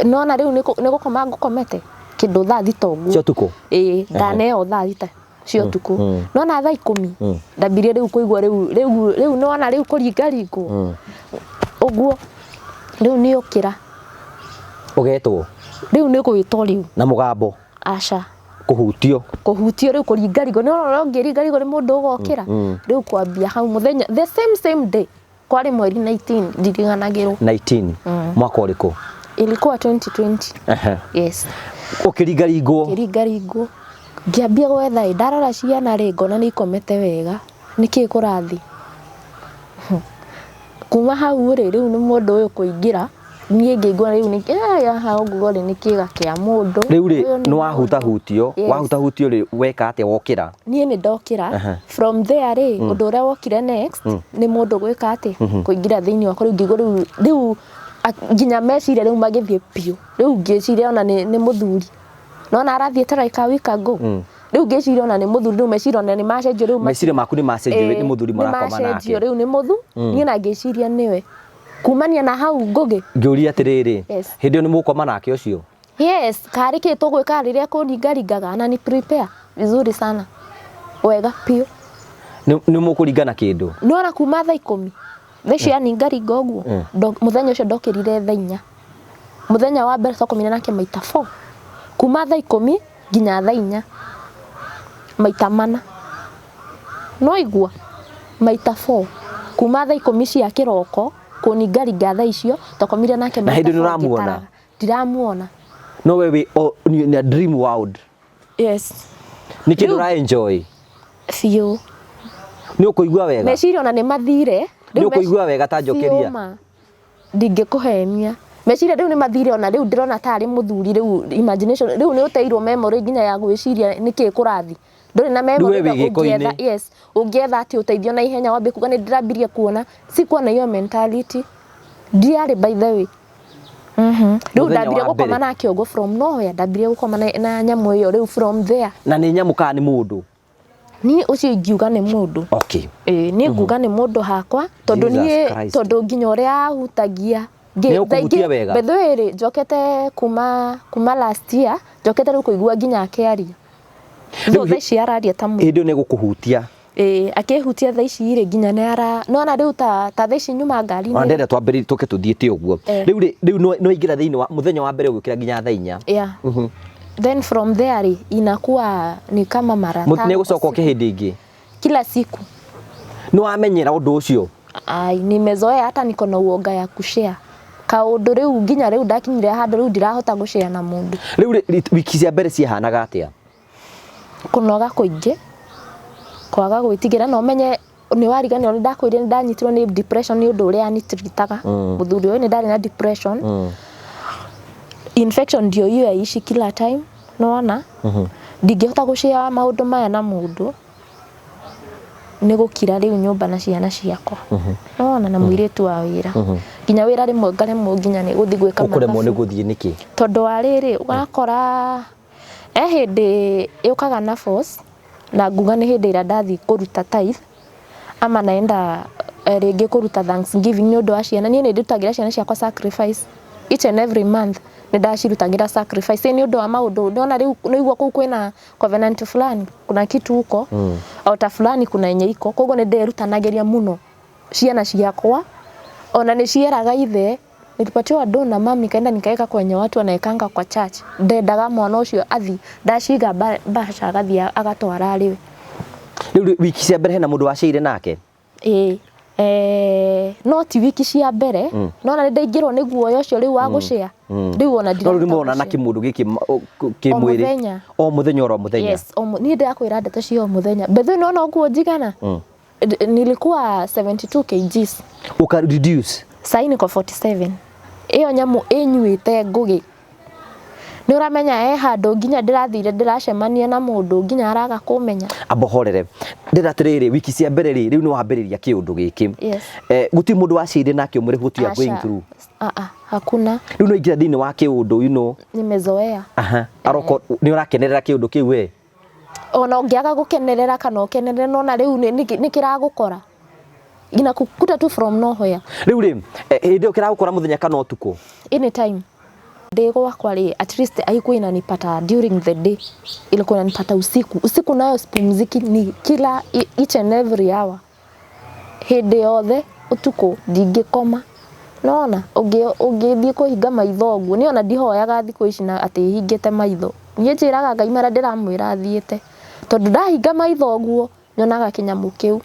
nona riu ni gukoma ngukomete kindu thaa thita uguo
cio tuko
ndaneo thaa thita cio tuku nona thaa 10 ndambirie riu kuigua riu nona riu kuringaringwo uguo riu ni ukira
ugetwo
riu ni gwitwo riu
na mugambo
aca
kuhutio
riu kuringaringwo no ngiringaringwo ni mundu ugokira riu kwambia hau muthenya the same day kwari mweri 19 ndiringanagirwo
19 mwaka uriku
ilikuwa 2020 yes
ukiringaringwo
ngiambia gwetha ndarora ciana ri ngona ni ikomete wega niki kurathi kuma hau riu ni mundu uyu kuingira nie ngigwa riu ni ha uguo ri ni kiga kia mundu
riu ri no wahutahutio ri weka atia wokira
nie ni ndokira from there ri undu uria wokire next ni mundu gwika ati kuingira thiini wakwa riu ngigwa riu nginya meciria riu magithie pio riu ngiciria ona ni muthuri nona arathie taraika wika ngo riu ngiciria ona ni muthuri riu meciria ona ni macenjio riu
meciria maku ni macenjio ni muthuri murakoma nake
riu ni muthu nie na ngiciria niwe kumania na hau ngugi
ngiuria atiriri hindi ni mukoma nake ucio
yes kari ki tugwika riria kuringaringaga na ni prepare vizuri sana wega pio
ni mukuringana kindu
nona kuma thaa 10 theci aningaringa uguo muthenya ucio ndokirire thaa 4 muthenya wa mbere twakomire nake maita 4 kuma thaa 10 nginya thaa 4 maita 4 no igua maita 4 kuma thaa 10 cia kiroko kuningaringa thaa icio twakomire nake maita 4
hindi nuramuona
ndiramuona
no wewe ni a dream world
yes
ni kindu ra enjoy
fiu
ni ukuigua wega
meciria ona ni mathire
ni ukuigua wega ta njokeria
ndingikuhemia meciria riu ni mathire ona riu ndirona tari muthuri riu imagination riu ni uteirwo memory nginya ya gwiciria niki kurathi nduri na memory ungietha yes ungietha ati uteithio na ihenya wambe kuga ni ndirambirie kuona sikuona hiyo mentality ndiari by the way riu ndambirie gukoma na kiongo from nowhere ndambirie gukoma na nyamu iyo riu from there
na ni nyamu ka ni mundu
ni ucio ingiuga ni mundu
okay
ni nguga ni mundu hakwa tondu nginya uria hutagia bethoiri njokete kuma last year njokete riu kuigua nginya akiaria thothe ici araria ta mundu
hindi ni gukuhutia
akihutia thaa ici ri nginya nara nona riu ta thaa ici nyuma ngari
ni ndenda twambiri tuke tuthiete uguo riu no ingira thiini wa muthenya wa mbere ugikira nginya thaa 4
yeah then from there inakuwa ni kama mara 5
ni gucoka ukihindi ingi
kila siku
ni wamenyera undu ucio
ai nimezoea hata niko na uoga ya kushare kaundu riu nginya riu ndakinyire handu riu ndirahota gushare na mundu
riu wiki cia mbere ciahanaga atia
kunoga kuingi kwaga gwitigira no menye ni warigani ni ndakwire ni ndanyitirwo ni depression ni undu uria nitiritaga muthuri uyu ni ndari na depression infection ndio hiyo yaishi kila time naona ndingihota gushare maundu maya na mundu ni gukira riu nyumba na ciana ciakwa naona na mwiritu wa wira nginya wira rimwe ngaremwo nginya ni guthi gwika mathabu
ukuremwo ni guthie niki
tondu wa riri ugakora hindi yukaga na force na nguga ni hindi ira ndathi kuruta tithe ama naenda ringi kuruta thanksgiving ni undu wa ciana ni ndutagira ciana ciakwa sacrifice each and every month ni ndacirutagira sacrifice ni undu wa maundu ndona riu noigua kuu kwina covenant fulani kuna kitu huko auta fulani kuna yenye iko koguo ni nderutanagiria muno ciana ciakwa ona ni cieraga ithe nilipatiwa ado na mami kaenda nikaeka kwenye watu wanaekanga kwa church ndendaga mwana ucio athi ndaciga basha gathi agatwara ariwe
riu wiki cia mbere hena mundu waciire nake
no ti wiki cia mbere no na ndaingirwo ni guoya ucio riu wa gucia riu ona ndira
riu mona na kimundu giki kimwiri o muthenya oro muthenya
yes ni ndirakwira ndeto cio muthenya bethe no no guo njigana nilikuwa 72 kgs
uka reduce
sai niko 47 iyo nyamu inyuite ngugi ni uramenya handu nginya ndirathire ndiracemania na mundu nginya araga kumenya
abohorere ndiratiriri wiki cia mbere riu ni wambiriria kiundu giki guti mundu wacire nake umure guti ya going through
hakuna
riu no ingira thini wa kiundu
nimezoea
aroko ni urakenerera kiundu kiu we
ona ungiaga gukenerera kana ukenerera nona riu ni kiragukora inakukuta tu from nowhere
riu hindi ukiragukora muthenya kana utuku
anytime day gwakwa ri at least haikuwa inanipata during the day, ilikuwa inanipata usiku nayo sipumziki ni kila each and every hour hede yothe utuko ndingikoma nona ungithie kuhinga maitho guo ni ona ndihoyaga thiku ici na ati hingite maitho nie njiraga Ngai mara ndiramwira athiete tondu ndahinga maitho guo nyonaga kinyamu kiu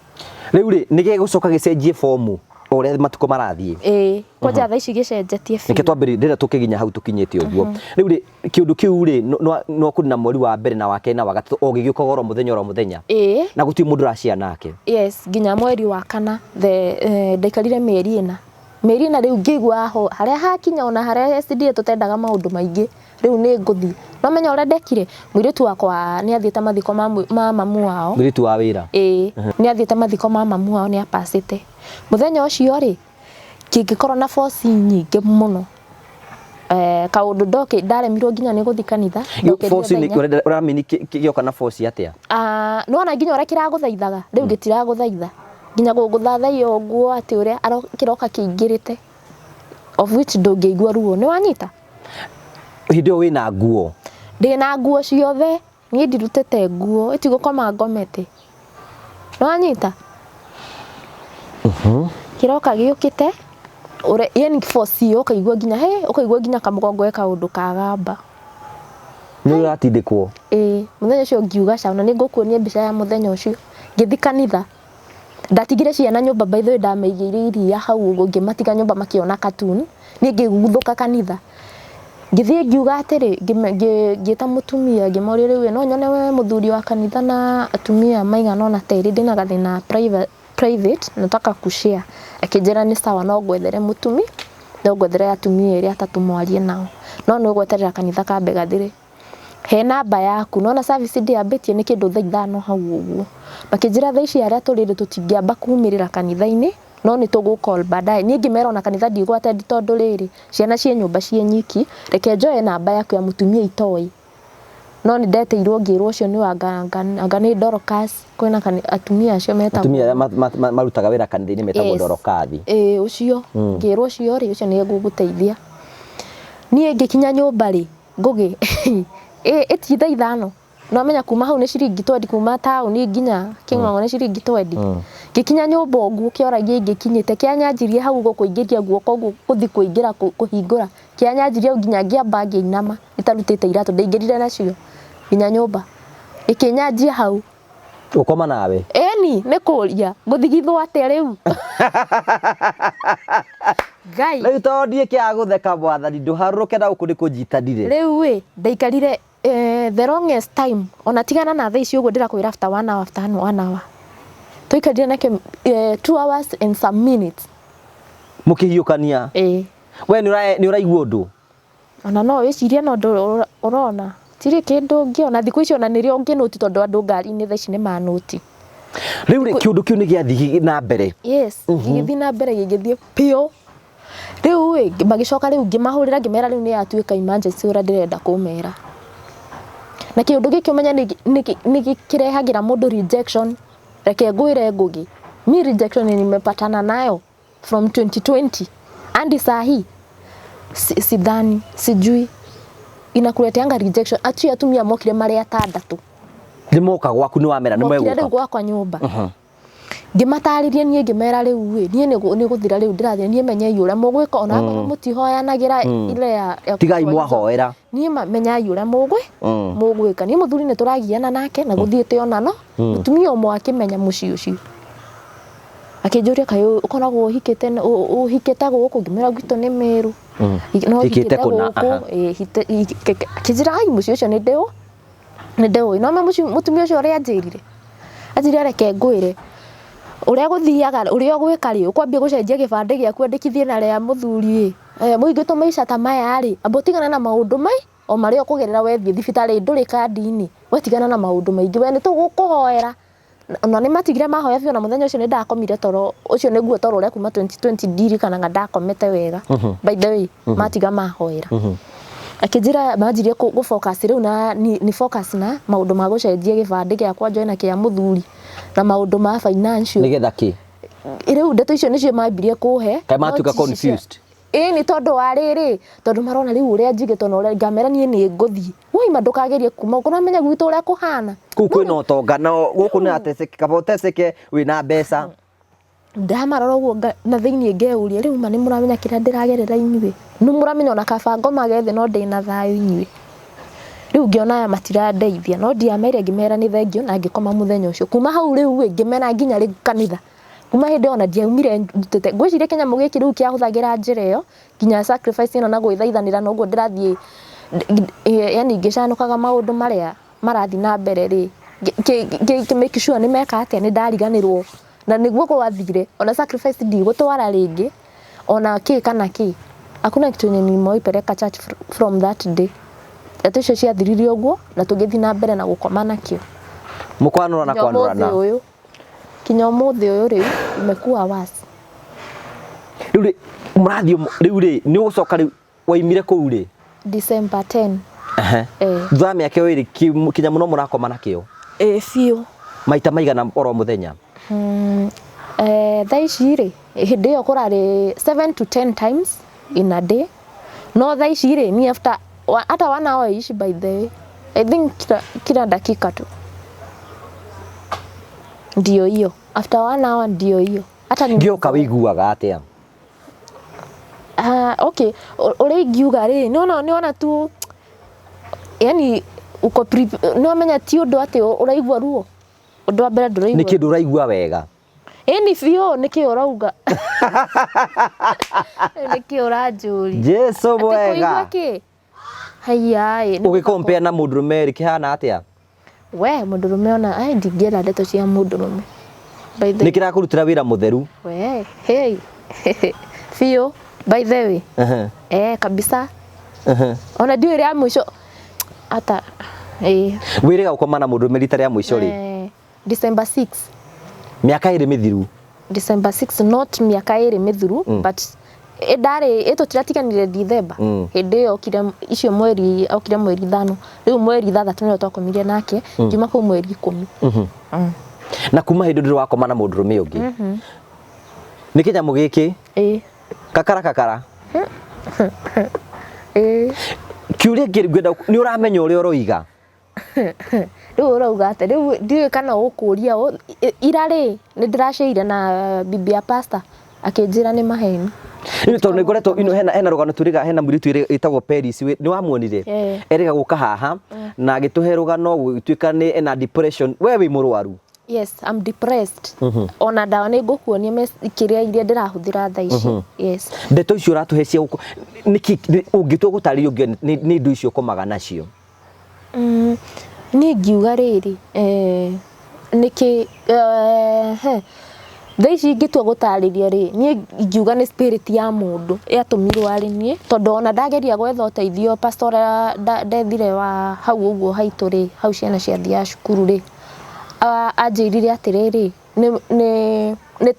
riu ri nige gucoka gicenjie fomu ore matuko marathie
koja tha ici gicenjetie fi
nike twambiri ndira tukiginya hau tukinyete uguo riu ri kiundu kiu ri no kuri na mweri wa mbere na wa kena wa gatatu ogigiuka oro muthenya na guti mundu rashia nake
yes ginya mweri wa kana ndaikarire meri ina riu ngigwa ho haria hakinya ona haria SD tutendaga maundu maingi riu ni nguthi no menya ore ndekire mwiritu wakwa ni athiete mathiko ma mamu wao
mwiritu wa wira
ni athiete mathiko ma mamu wao ni apacite muthenya ucio ri kingikorwo na force nyingi muno kaundu ndoke ndaremirwo nginya ni guthi kanitha
force ni uramini kigioka na force atia
no ona nginya ore kiraguthaithaga riu gitiraguthaitha nginya guguthathaiyo uguo ati uria kiroka kiingirite of which ndungigua ruo ni wanyita
hindo wina nguo
ndina nguo ciothe ni ndirutete nguo itigukoma ngomete ni wanyita kiroka giukite ure yani force yo kaigua nginya ukaigua nginya kamugongo eka undu kagamba
ni uratindikwo
muthenya ucio ngiuga cauna ni ngukuonia mbica ya muthenya ucio ngithi kanitha ndatigire ciana nyumba by the way ndameigiire iria hau uguo ngimatiga nyumba makiona cartoon ni ngiguthuka kanitha ngithie ngiuga atiri ngita mutumia ngimoria riu no nyone we muthuri wa kanitha na atumia maigana ona teri ndina gathina private nataka kushare akijera ni sawa no gwethere mutumi no gwethere atumia iria atatu mwarie nao no gweterera kanitha kambe gathire he namba yaku nona service ndiambitie ni kindu thaa 5 hau uguo makijira thaa ici aria turire tutingiamba kumirira kanitha-ini no ni tugu call baadaye ni ngimera ona kanitha ndigwate tondu riri ciana cie nyumba cie nyiki reke njoe namba yaku ya mutumia itoi no ni ndeteirwo ngirwo ucio ni anga ni Dorcas kwina atumia acio metagwo
atumia marutaga wira kanitha-ini metagwo Dorcas
ucio ngirwo ucio ri ucio ni guguteithia nie ngikinya nyumba ri ngugi eti thaa 5 no menya kuma hau ni ciringi 20 kuma tauni nginya King'ong'o ni ciringi 20 gikinya nyumba uguo kioragia ngikinyite kianyanjirie hau gukuingiria guoko guthi kuingira kuhingura kianyanjirie nginya ngiamba ngiinama itarutite iratu ndaingirire nacio nginya nyumba ikinyanjia hau
ukoma nawe
ni kuria nguthigithwo atia riu Ngai
riu tondie kia gutheka bwathani nduharuruke na ukuri kunjitanire
riu ndaikarire the longest time ona tigana na thaa ici uguo ndirakwira after 1 hour after 1 hour tuikarire nake 2 hours and some minutes
mukihiukania we ni uraigua undu
ona no wiciria no ndu urona tiri kindu ngiona thiku icio na nirio nginuti tondu andu ngari-ini thaa ici ni manuti
riu kiundu kiu ni giathi na mbere
githi na mbere gigithie pio riu magicoka riu ngimahurira ngimera riu ni atuika emergency ura ndirenda kumera na kiundu giki umenya ni kirehagira mundu rejection reke ngwire ngugi mi rejection nimepatana nayo from 2020 andi sahi sidhani sijui inakuleteanga rejection atu atumia mokire mari atandatu
ndimoka gwaku ni wamera ni mweguka
riu gwakwa nyumba ngimataririe nie ngimera riu nie ni guthira riu ndirathie nie menye yura mugwika ona mutihoyanagira ile ya
tigai mwahoera
nie menya yura mugwika nie muthuri ni turagiana nake na guthiete onano mutumia umwe akimenya muci ucio akinjuria kayo ukoragwo uhikete guku ngimera gwito ni meru
no hikete kuna
kijira ai muci ucio ni ndeo no mutumia ucio uri anjirire reke ngwire uria guthiaga uria gwika ri ukwambia gucenjia gibande giaku andikithie na ria muthuri muingito maisha ta maya ri abotigana na maundu mai o maria ukugerera wethi thibitari nduri kadi-ini wetigana na maundu maingi we ni tugukuhoera na ni matigire mahoya biu na muthenya ucio ni ndakomire toro ucio niguo toro uria kuma 2020 ndiri kana ndakomete wega by the way matiga mahoera akijira majirie ku focus riu na ni focus na maundu ma gucenjia gibande giakwa joina kia muthuri na maundu ma financial
nigetha ki
riu ndeto icio nicio mambirie kuhe
kai matuka confused
ni tondu wa riri tondu marona riu uria njigitwo na uria ngamera nie ni nguthii woi ndukagerie kuma uko namenya gwitu uria kuhana
kuku no tonga no guku ni ateceke kaboteceke wina mbeca
ndamarora uguo na thiini ngeuria riu ma ni muramenya kiria ndiragerera inyui ni muramenya ona kabango magethe no ndina thayo inyui riu ngiona aya matiradeithia no ndiamere ngimera ni thengio na ngikoma muthenya ucio kuma hau riu ngimena nginya ri kanitha kuma hindi ona ndiaumire ndutete ngwiciria kinyamu giki riu kiahuthagira njira iyo nginya sacrifice ino na gwithaithanira noguo ndirathie yani ngicanukaga maundu maria marathi na mbere ri make sure ni meka atia ni ndariganirwo na niguo gwathire ona sacrifice ndigutwara ringi ona ki kana ki hakuna kitu yenye nimoipeleka church from that day aticio ciathiririo uguo na tugithi na mbere na gukoma nakio
mukwanura na kwanurana
kinya muthi uyu riu imekuwa wasi
riu murathio riu ri ni ugucoka riu waimire kuu ri
December 10
thutha miaka iri kinya muno murakoma nakio
fiu
maita maigana oro muthenya
thaici ri hindi iyo kurari 7 to 10 times in a day no thaici ri ni after hata 1 hour ishi by the way I think kila dakika tu ndio hiyo after 1 hour ndio hiyo hata
ndio kawiguaga atia
okay ore giuga ri niona tu yani uko no menya ti undu ati uraigua ruo undu wa mbere nduraigua
ni kindu uraigua wega
ni fio niki urauga niki uranjuri
Jesu wega
haya
ugicompare na mundurume ri kihana atia
we mundurume ona ai ndingiera ndeto cia mundurume by the
nikira kurutira wira mutheru
we hey fio by the way kabisa ona ndio ria mwisho hata
wirega ukoma na mundurume rita ria mwisho ri
December 6
miaka iri mithiru
December 6 not miaka iri mithiru but edare eto tiratiganire December hindi okire icio mweri okire mweri 5 riu mweri 3 nio twakomirie nake juma ku mweri 10
na kuma hindi ndiri wakoma na mundurume ungi ni kinyamu giki kakara kiuria ngirigwenda ni uramenya uria uroiga
riu urauga ate riu ndiwe kana ukuria irari ni ndiracire na bibi ya pastor akinjira ni maheni
ni tondu ngoretwo ino hena rugano turiga hena muritu itagwo Paris ni wamuonire erega guka haha na agituhe rugano gwituika ni ena depression we wi murwaru
yes I'm depressed ona dawa ni ngukuonia kiria iria ndirahuthira tha ici yes
ndeto icio ratuhecia niki ungitua gutaririo ni ndu icio komaga nacio
ni ngiuga riri niki thaici ngitua gutariria ri ni ngiuga ni spirit ya mundu yatumirwo ari nie tondu ona ndageria gwetha uteithio pastor ndethire wa hau uguo haitu ri hau ciana ciathia cukuru ri anjirire atiriri ni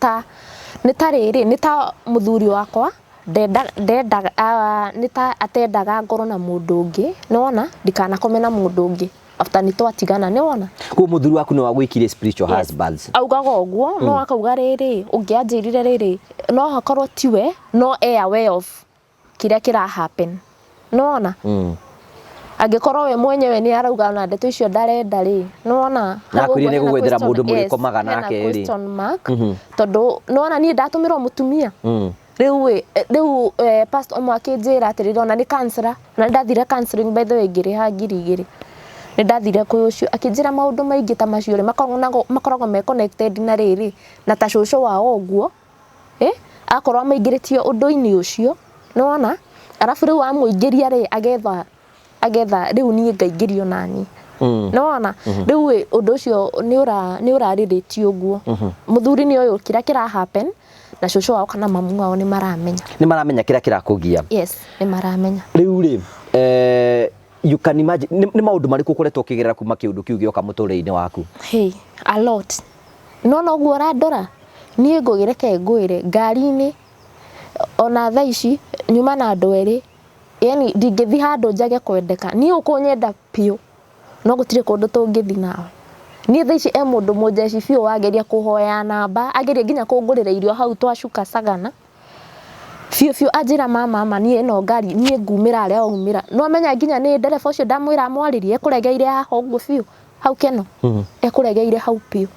ta riri ni ta muthuri wakwa ndendaga ni ta atendaga ngoro na mundu ungi niwona ndikanakome na mundu ungi after ni twatigana niwona
ku muthuri waku no wagwikire spiritual husbands
augaga uguo no akauga riri ungianjirire riri no hakorwo tiwe no aware of kiria kira happen niwona angikorwo we mwenyewe ni arauga na ndeto icio ndarenda ri niwona
na kwiri ni gugwethera mundu murikomaga nake ri
tondu niwona ni ndatumirwo mutumia riu pastor omwe akinjira atiriri ona ni counselor na ndathire counseling by the way ngiriha ngiri igiri ni ndathire kwi ucio akinjira maundu maingi ta macio ri makoragwo me connected na riri na ta shosho wao uguo akorwo maingiritie undu-ini ucio niwona arafu riu amuingiria ri agetha riu ni ngaingirio nani niwona riu undu ucio ni uraririti uguo muthuri ni uyu kira kira happen na shosho wao kana mamu wao ni maramenya
kira kirakugia
yes ni maramenya
riu ri you can imagine ni maundu mariku kuretwo kigerera kuma kiundu kiu gioka muturire-ini waku
hey a lot no guo randora nie ngugireke ngwire ngari-ini ona thaici nyuma na andu eri yani ndingithi handu njage kwendeka nie ukunyenda pio no gutire kundu tungithi nawe nie thaici mundu mujeci pio wageria kuhoya namba ageria nginya kungurira irio hau twacuka Sagana Fiu ajira mama niĩ no ngari niĩ ngumĩra arĩa aumĩra no menya nginya nĩ ndereba ũcio ndamwĩra amwarĩrie ekũregeire haha ũguo biũ hau keno ekũregeire hau piũ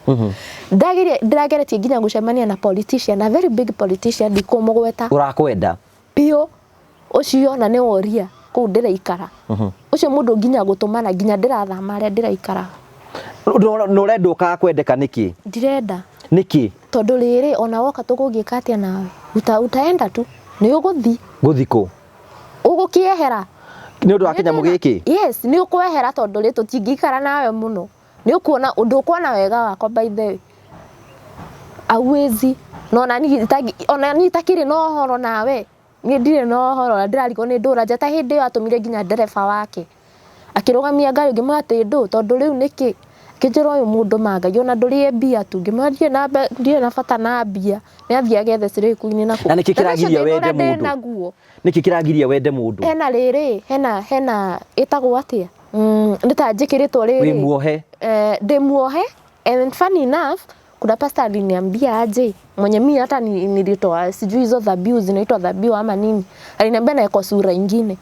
ndirageretie nginya gũcemania na politician a very big politician ndikũmũgweta
urakwenda
piũ ũcio na nĩ woria kũu ndĩraikara ũcio mũndũ nginya gũtũmana nginya ndĩrathama arĩa ndĩraikara
no ũrenda ũkakwendeka nĩkĩ
ndirenda
nĩkĩ
tondũ rĩrĩ ona woka tũgũgĩka atĩa nawe utaenda tu nĩ ũgũthi
kũ
ũgũkĩehera
nĩ ũndũ wa kĩnyamũ gĩkĩ
yes nĩ ũkwehera tondũ rĩ tũtingĩikara nawe mũno nĩ ũkuona ũndũ ũkuona wega wakwa by the way awezi ona niĩ itakĩrĩ na ũhoro nawe niĩ ndirĩ na ũhoro na ndĩrarigwo nĩ ndũra njata hĩndĩ ĩyo atũmire nginya ndereba wake akĩrũgamia ngari ngĩmwĩra atĩ ndũ tondũ rĩu nĩkĩ kĩnjĩra ũyũ mũndũ mangagia ona ndũrĩe mbia tu ngĩmwĩra ndirĩ na bata na mbia nĩ athiĩ agethe cirĩku-inĩ na
nĩkĩ kĩragiria wende mũndũ nĩkĩ kĩragiria wende mũndũ
hena rĩrĩ hena ĩtagwo atĩa nĩ ta njĩkĩrĩtwo rĩrĩ
wĩ muohe
ndĩmuohe and funny enough kuna pastor aliniambia aje mwenye mimi hata nilitoa sijui hizo dhabihu zinaitwa dhabihu ama nini aliniambia na iko sura nyingine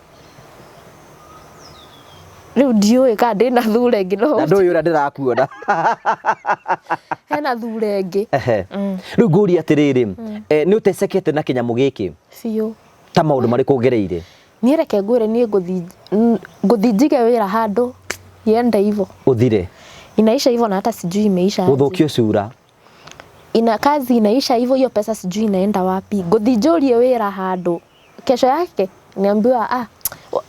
rĩu ndiũĩ kana ndĩna thure ĩngĩ no
na ndũĩ ũrĩa ndĩrakuona
hena thure ĩngĩ
rĩu ngũria atĩrĩrĩ nĩ ũtecekete na kĩnyamũ gĩkĩ
biũ
ta maũndũ marĩkũ ũgereire
niĩ reke ngwĩre niĩ ngũthi njige wĩra handũ yende hivyo
ũthire
inaisha hivyo na hata sijui imeisha
gũthũkio cura
kazi inaisha hivyo hiyo pesa sijui inaenda wapi ngũthi njũrie wĩra handũ kesho yake niambiwa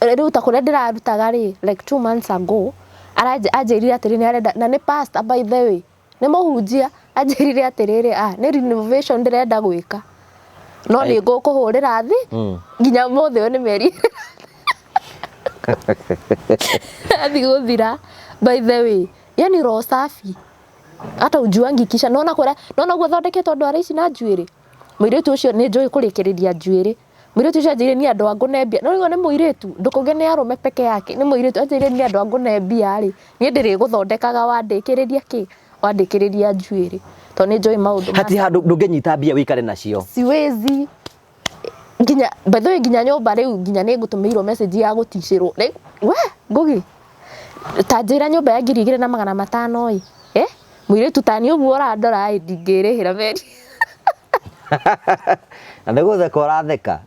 rĩu ta kũrĩa ndĩrarutaga rĩ like 2 months ago anjĩrire atĩrĩ nĩ arenda na nĩ pastor by the way nĩ mũhunjia anjĩrire atĩrĩrĩ nĩ renovation ndĩrenda gwĩka no nĩ ngũkũhũrĩra thĩ nginya mũthĩ ũyũ nĩ meri athi gũthira by the way yani roho safi hata ujuangi kisha naona guo thondeketwo andũ arĩa ici na njuĩrĩ mũirĩtu ũcio nĩ njũĩ kũrĩkĩrĩria njuĩrĩ mũirĩtu ũcio anjĩrire ni andũ angũ nembia no nĩ mũirĩtu ndũkauge nĩ arũme peke yake nĩ mũirĩtu anjĩrire ni andũ angũ nembia rĩ niĩ ndĩrĩ gũthondekaga wandĩkĩrĩria njuĩrĩ to nĩ njũĩ maũndũ
hati handũ ndũngĩnyita mbia wĩikare nacio
siwezi nginya by the way nginya nyũmba rĩu nginya nĩ ngũtũmĩirwo message ya gũticĩrwo we Ngũgĩ ta njĩra nyũmba ya 2,500 mũirĩtu ta niĩ ũguo ũrandora ndingĩrĩhĩra meri
na nĩ gũtheka ũratheka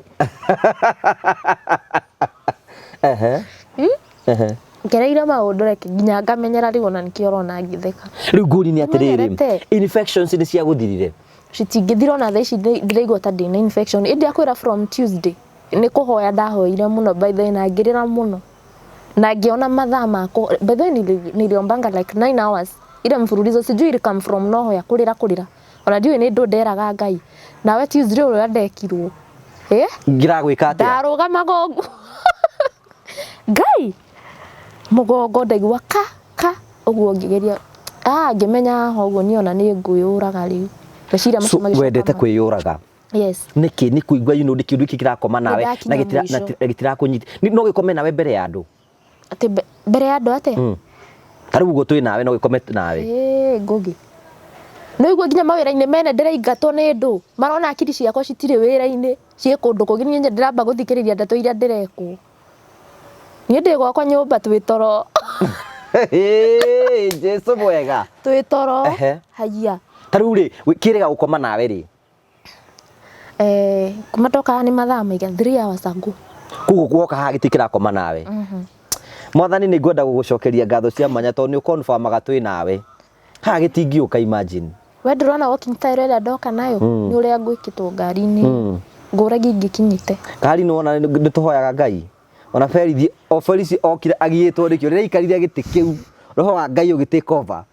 ngereire maũndũ reke nginya ngamenyera rĩu ona nĩkĩo ũrona ngĩtheka
rĩu ngũri nĩ atĩrĩrĩ infections nĩ ciagũthirire
citingĩthira ona thaa ici ndĩraigua ta ndĩna infection ĩndĩ akwĩra from Tuesday nĩ kũhoya ndahoire mũno by the way na ngĩrĩra mũno na ngĩona mathaa makwa by the way niliombanga like 9 hours ile mfululizo sijui ili come from nowhere kurira ona ndiũĩ nĩ ndũ nderaga Ngai nawe Tuesday ũrĩa ndekirwo
ngiragwĩka atĩa
ndarũgama gongo Ngai mũgongo ndaigua ka ũguo ngĩgeria ngĩmenya ũguo niĩ ona nĩ ngwĩyũraga rĩu meciria macio magĩcoka
wendete kwĩyũraga
yes
nĩkĩ nĩ kũigua nĩ kĩndũ gĩkĩ kĩrakoma nawe na gĩtirakũnyita no gĩkome nawe mbere ya andũ
atĩ mbere ya andũ atĩ
tarĩu ũguo twĩ nawe no gĩkome nawe
Ngũgĩ no igua nginya mawĩra-inĩ mene ndĩraingatwo nĩ ndũ marona akiri ciakwa citirĩ wĩra-inĩ ciĩ kũndũ kũngĩ niĩ ndĩramba gũthikĩrĩria ndeto iria ndĩrekwo niĩ ndĩ gwakwa nyũmba twĩ toro
Jesu mwega
twĩ toro haiya
tarĩu rĩ kĩrĩga gũkoma nawe rĩ
kumatoka nĩ mathaa maiga 3 hours ago
kuguo guoka haha gĩtikĩrakoma nawe mwathani nĩ ngwenda gũgũcokeria ngatho cia mwanya tondũ nĩ ũkonfirmaga twĩ nawe haha gĩtingĩũka imagine
we ndũrona walking style ĩrĩa ndoka nayo nĩ ũrĩa ngwĩkĩtwo ngari-inĩ ngũragi ingĩkinyĩte
ngari nĩ wona nĩ tũhoyaga Ngai ona Felici okire agĩĩtwo rĩkĩo rĩrĩa aikarire gĩtĩ kĩu roho wa Ngai ũgĩtake over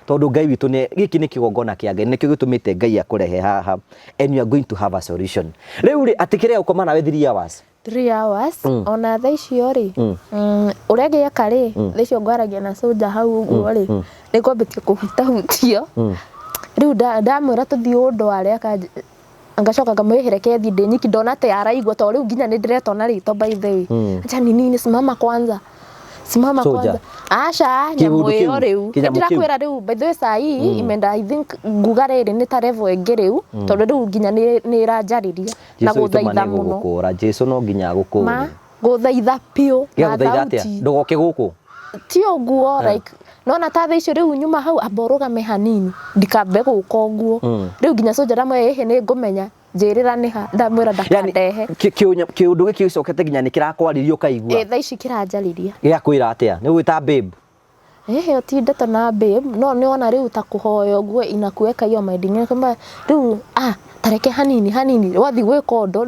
tondũ Ngai witũ gĩkĩ nĩ kĩgongona kĩa Ngai nĩkĩo gĩtũmĩte Ngai akũrehe haha and you are going to have a solution rĩu rĩ atĩkĩrĩa gũkoma nawe 3 hours
3 hours ona thaa icio rĩ ũrĩa ngĩaka rĩ thaa icio ngwaragia na soldier hau ũguo rĩ nĩ kwambĩtie kũhutahutio rĩu ndamwĩra tũthiĩ ũndware ngacoka ngamwĩherekeria ndĩ nyiki ndona atĩ araigua tondũ rĩu nginya nĩ ndĩretona rĩtwa by the way acha nini simama kwanza simama kwanza acha nyamu iyo riu ndirakwira riu by the way sai imenda I think ngugare ri ni ta level enge riu tondu riu nginya ni iranjariria na guthaitha muno
gukura Jesu no nginya gukura
guthaitha piu
na thauti ndugoke guku
ti oguo like nona ta thaicio riu nyuma hau amborugame hanini ndikambe guka oguo riu nginya soja ramwe ehe ni ngumenya njirira ni ha ndamwira ndakandehe
kiundu giki gicokete nginya ni kirakwaririo kaigua
thaici kiranjariria
giakwira atia ni gwita babe
ti ndeto na babe no niona riu ta kuhoya oguo inakuweka hiyo maidingi kama riu tareke hanini wathi gwika undu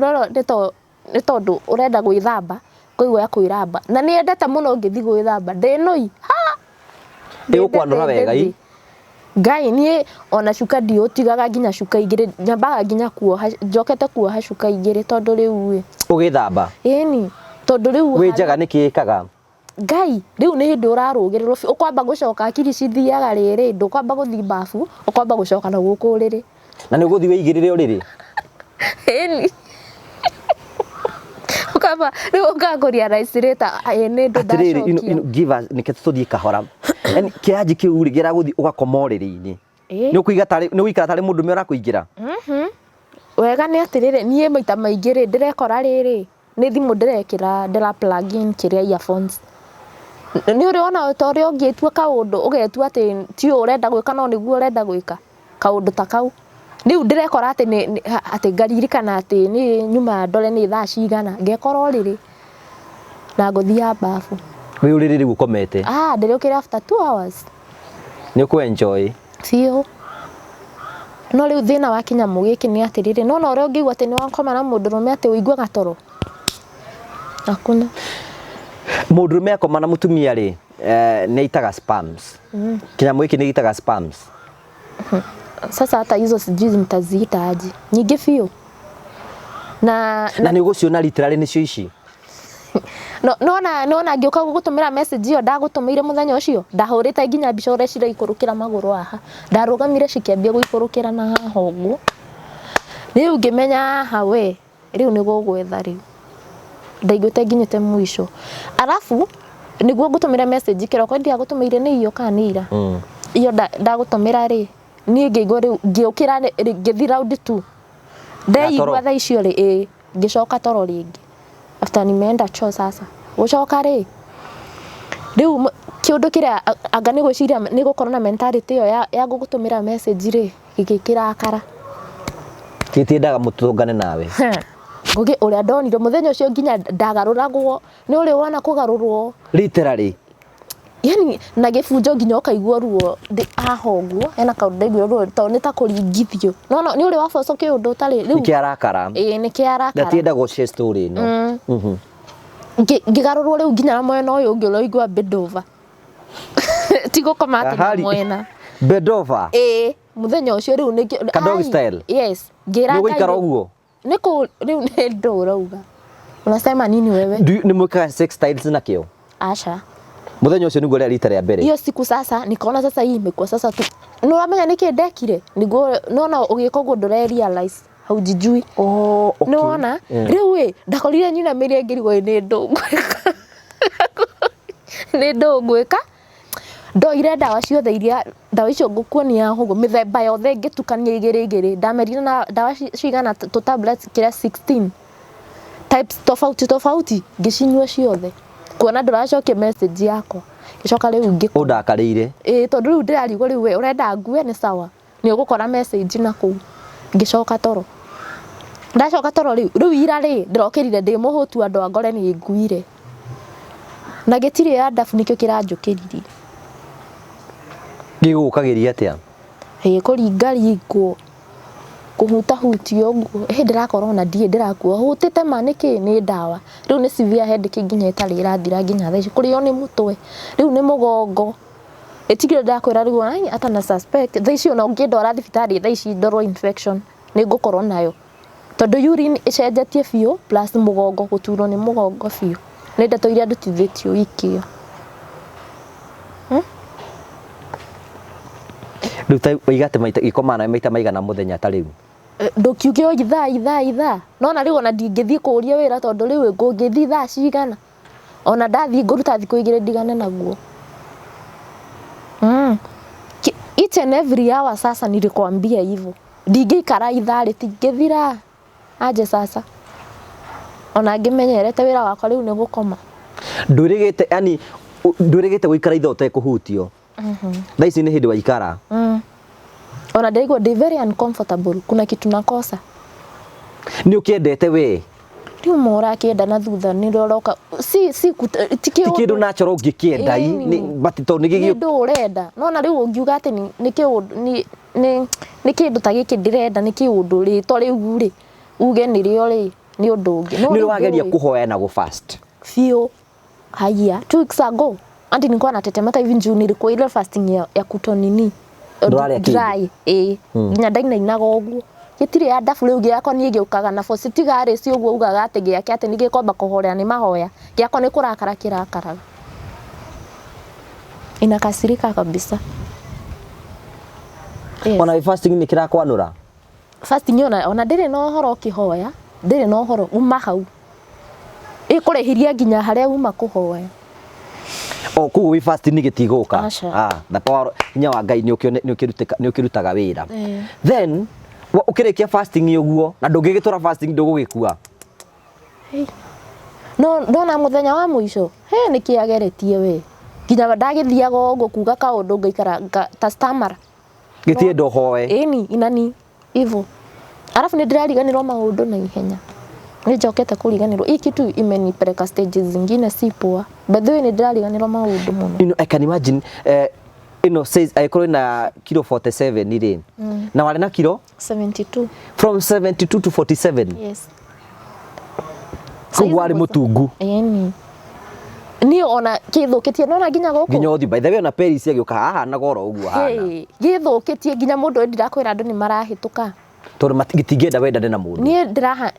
ni tondu urenda gwithamba kuigua kwiramba na ni endete muno ngithi gwithamba ndinoi
ukwanura wega i
Ngai nie ona shuka dio tigaga nginya shuka igire nyambaga nginya kuoha njokete kuoha shuka igire tondu riu
ugithamba
ni tondu riu
winjaga nikikaga
Ngai riu ni hindi urarugirirwo ukwamba gucoka akiri cithiaga riri ndukwamba guthi bafu ukwamba gucoka na guku riri
na ni guthi weigirire uriri
ni ukaba riu ukagoria raisireta ni ndu ndacokia
give us nikituthii kahora yani kiaji kiu rigira guthi ugakoma uriri-ini ni ukuiga tari ni wikara tari mundu me urakuingira
wega ni atirire nie maita maingi ri ndirekora riri ni thimu ndirekira ndira plug in kiria earphones ni uriona ta uri ungitua kaundu ugetua ati ti urenda gwika no niguo urenda gwika kaundu ta kau riu ndirekora ati ngaririkana ati ni nyuma ndore ni thaa cigana ngekora uriri na nguthia bafu
we uriri riu ukomete
ndirukira after 2 hours
ni ku enjoy
sio no riu thina wa kinyamu giki ni atiriri no uri ungiigua ati ni wakoma na mundurume ati uiguaga toro akuna
mundurume akoma na mutumia ri ni itaga spams kinyamu giki ni itaga spams
sasa hata hizo sijui mtaziita aje nyingi fio na
ni guciona literally ni cio ici
nona ngioka gugutumira message iyo ndagutumire muthenya ucio ndahurite nginya mbica urecira ikurukira maguru aha ndarugamire cikiambia guikurukira na haha uguo riu ngimenya we riu ni gugwetha riu ndaiguite nginyite mwisho arafu niguo gutumira message kiroko ndia gutumire ni iyo kanira iyo ndagutumira ri ni ngigwa riu ngiukira ngithi round 2 ndaigua tha icio ri ngicoka toro ringi after nimeenda choo sasa gucoka ri riu kiundu kiria anga ni gwiciria ni gukorwo na mentality iyo ya gugutumira message ri gikirakara
gitiendaga mutungane nawe
ngugi uria ndonire muthenya ucio nginya ndagaruragwo ni uri wana kugarurwo
literally
yani na gibunjo nginya ukaigua ruo ahoguo ena kaundu ndaigua ruo to ni ta kuringithio no ni uri waboco kiundu tari riu
nikiarakara
ni kiarakara
ndatienda go share story no
ngigarurwo riu nginya na mwena uyu ungi uroigua bedova tigo komate na mwena
bedova
muthenya ucio riu ni
kadog style
yes ngira
ni guikara uguo
niko riu ni ndurauga unasema nini wewe
ni mweka sex styles na kio
acha
muthenya ucio niguo rĩa rita rĩa mbere
hiyo siku sasa nikaona sasa hii imekuwa sasa tu no uramenya niki ndekire niguo nona ugika uguo ndure realize haujijui
okay
nona riu ndakorire nyina meri ngirigwo ni ndungweka ni ndungweka ndoire ndawa ciothe iria ndawa icio ngukuonia hugo mithemba yothe ngitukania igiri ndamerire na ndawa cigana to tablets kira 16 types tofauti ngicinyua ciothe kuona nduracokia message yakwa gicoka riu ngikora
undakarire
tondu riu ndirarigwo riu we urenda ngue ni sawa ni ugukora message na ku ngicoka toro ndacoka toro riu ira ri ndirokirire ndi muhutu andu angore ni nguire na gitire ya ndafu nikio kiranjukiririe
gigukagiria atia
kuringa ringo kuhutahutio uguo ndirakorwo na ndie ndirakua hutite maniki ni ndawa riu ni severe headache nginya itari irathira nginya thaici kurio ni mutwe riu ni mugongo etigire ndakwira riu ata na suspect thaici ona ungindwara thibitari thaici ndoro infection ni ngukorwo nayo tondu urine icenjetie biu plus mugongo guturwo ni mugongo biu ni ndeto iria ndutithitio ikio
riu ta igate maita ikomana maita maigana muthenya ta riu
ndukiuge ithaa nona riu ona ndingithii kuria wira tondu riu ngungithii thaa cigana ona ndathi nguruta thikũ igĩrĩ ndigane naguo. Each and every hour sasa nilikwambia hivyo. Ndingĩikara ithaa rĩtingĩthira. Aje sasa. Ona ngĩmenyerete wĩra wakwa rĩu nĩ gũkoma.
Ndũrĩgĩte yani ndũrĩgĩte gũikara ithaa ũtekũhutio. Thaa ici nĩ hĩndĩ wa ikara.
Ona ndaigua ndi very uncomfortable. Kuna kitu nakosa.
Nĩ ũkĩendete we?
Rĩu mora kĩenda na thutha nĩ roroka. Si
tikĩndũ natural ũngĩkĩenda batito nĩ gĩgĩ.
Nĩ ũrenda. No na rĩu ũngiuga atĩ nĩ kĩndũ ta gĩkĩ ndĩrenda nĩ kĩũndũ rĩtwa rĩu rĩ. Uge nĩrĩo rĩ nĩ ũndũ ũngĩ.
Nĩ wageria kũhoya na fast.
Fio. Haya, 2 weeks ago. Andi nilikuwa natetemeka hivi juu nilikuwa ile fasting ya kutonini. Dry. Nginya ndainainaga ũguo. Gĩtirĩ ya ndabu rĩu gĩakwa niĩ gĩũkaga na force tigare cio ũguo ugaga atĩ gĩake atĩ nĩgĩkomba kũhorera nĩ mahoya. Gĩakwa nĩ kũrakara kĩrakaraga. Inakasirika kabisa.
Ona fasting nĩ kĩrakwanũra.
Fasting ona ndĩrĩ na ũhoro kĩhoya, ndĩrĩ na ũhoro uma hau. Ĩkũrehiria nginya harĩa uma kũhoya.
Kugu wi fasting nĩ gĩtigũka. The power nya wa Ngai nĩ ũkĩrutaga wĩra. Then ukirikia fasting ũguo na ndũngĩgĩtũra fasting ndũgũgĩkua.
No na muthenya wa mũico nĩ kĩageretie we. Nginya ndagĩthiaga ũguo kuga kaũndũ ngaikara ta stammer.
Gĩtienda ũhoe.
Ĩni inani hivyo. Alafu nĩ ndĩrariganĩrwo maũndũ na ihenya. Nĩ njokete kũriganĩrwo. Hii kitu imenipeleka stages zingine si poa. By the way nĩ ndĩrariganĩrwo maũndũ mũno.
I can imagine says I call na kilo 47 nire. Na wale na kilo
72.
From 72 to 47.
Yes.
Kugu wali mutungu.
Ni ona gĩthũkĩtie nona nginya gũkũ.
Nginya ũthi by the way na Paris agĩũka haha na goro ũguo hana.
Gĩthũkĩtie nginya mũndũ ndirakwĩra andũ nĩ marahĩtũka.
Tondũ matigĩtingĩenda wendane na mũndũ.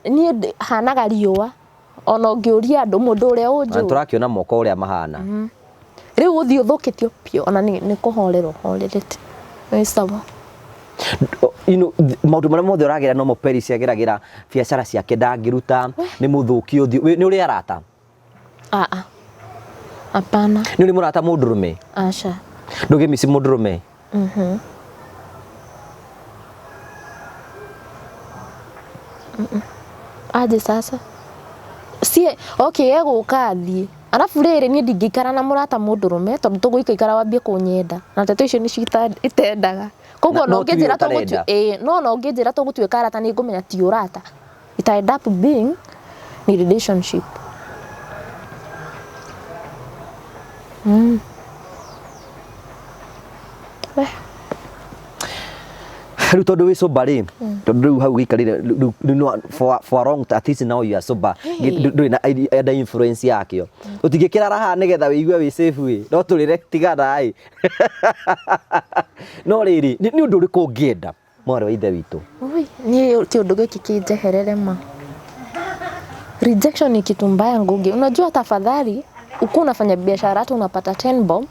Niĩ hanaga riũa. Ona ũngĩũria andũ mũndũ ũrĩa ũnjũ.
Na tũrakĩona moko ũrĩa mahana.
Rĩu ũthiĩ ũthũkĩtio pio ona nĩ kũhorerwo horerete. Nĩ sawa.
Maũndũ marĩa mothe ũragerera no Paris ageragĩra biacara ciake ndangĩruta nĩ mũthũki ũthiũ nĩ ũrĩ arata.
Hapana.
Nĩ ũrĩ mũrata mũndũrũme?
Aca.
Ndũgĩmici mũndũrũme?
Aje sasa. Okay egũka athiĩ. Arafu rĩrĩ niĩ ndingĩikara na mũrata mũndũrũme tondũ tũgũikara wambie kũnyenda. Na ndeto icio nĩ itendaga. Koguo no ngĩnjĩra tũgũtuĩka arata nĩ ngũmenya ti ũrata. It end up being ni relationship.
Rĩu tondũ wĩ sober rĩ tondũ rĩu hau gĩikarire for long at least now you are sober ndũrĩ na under influence yakĩo ũtingĩkĩra raha nĩgetha wĩigue wĩ safe wĩ no tũrĩre tigana ĩ no rĩrĩ nĩ ũndũ ũrĩkũ ũngĩenda mwarĩ wa ithe witũ?
Niĩ kĩũndũ gĩkĩ kĩnjeherere ma. Rejection ni kitu mbaya ngugi. Unajua tafadhali uko unafanya biashara hata unapata 10 bob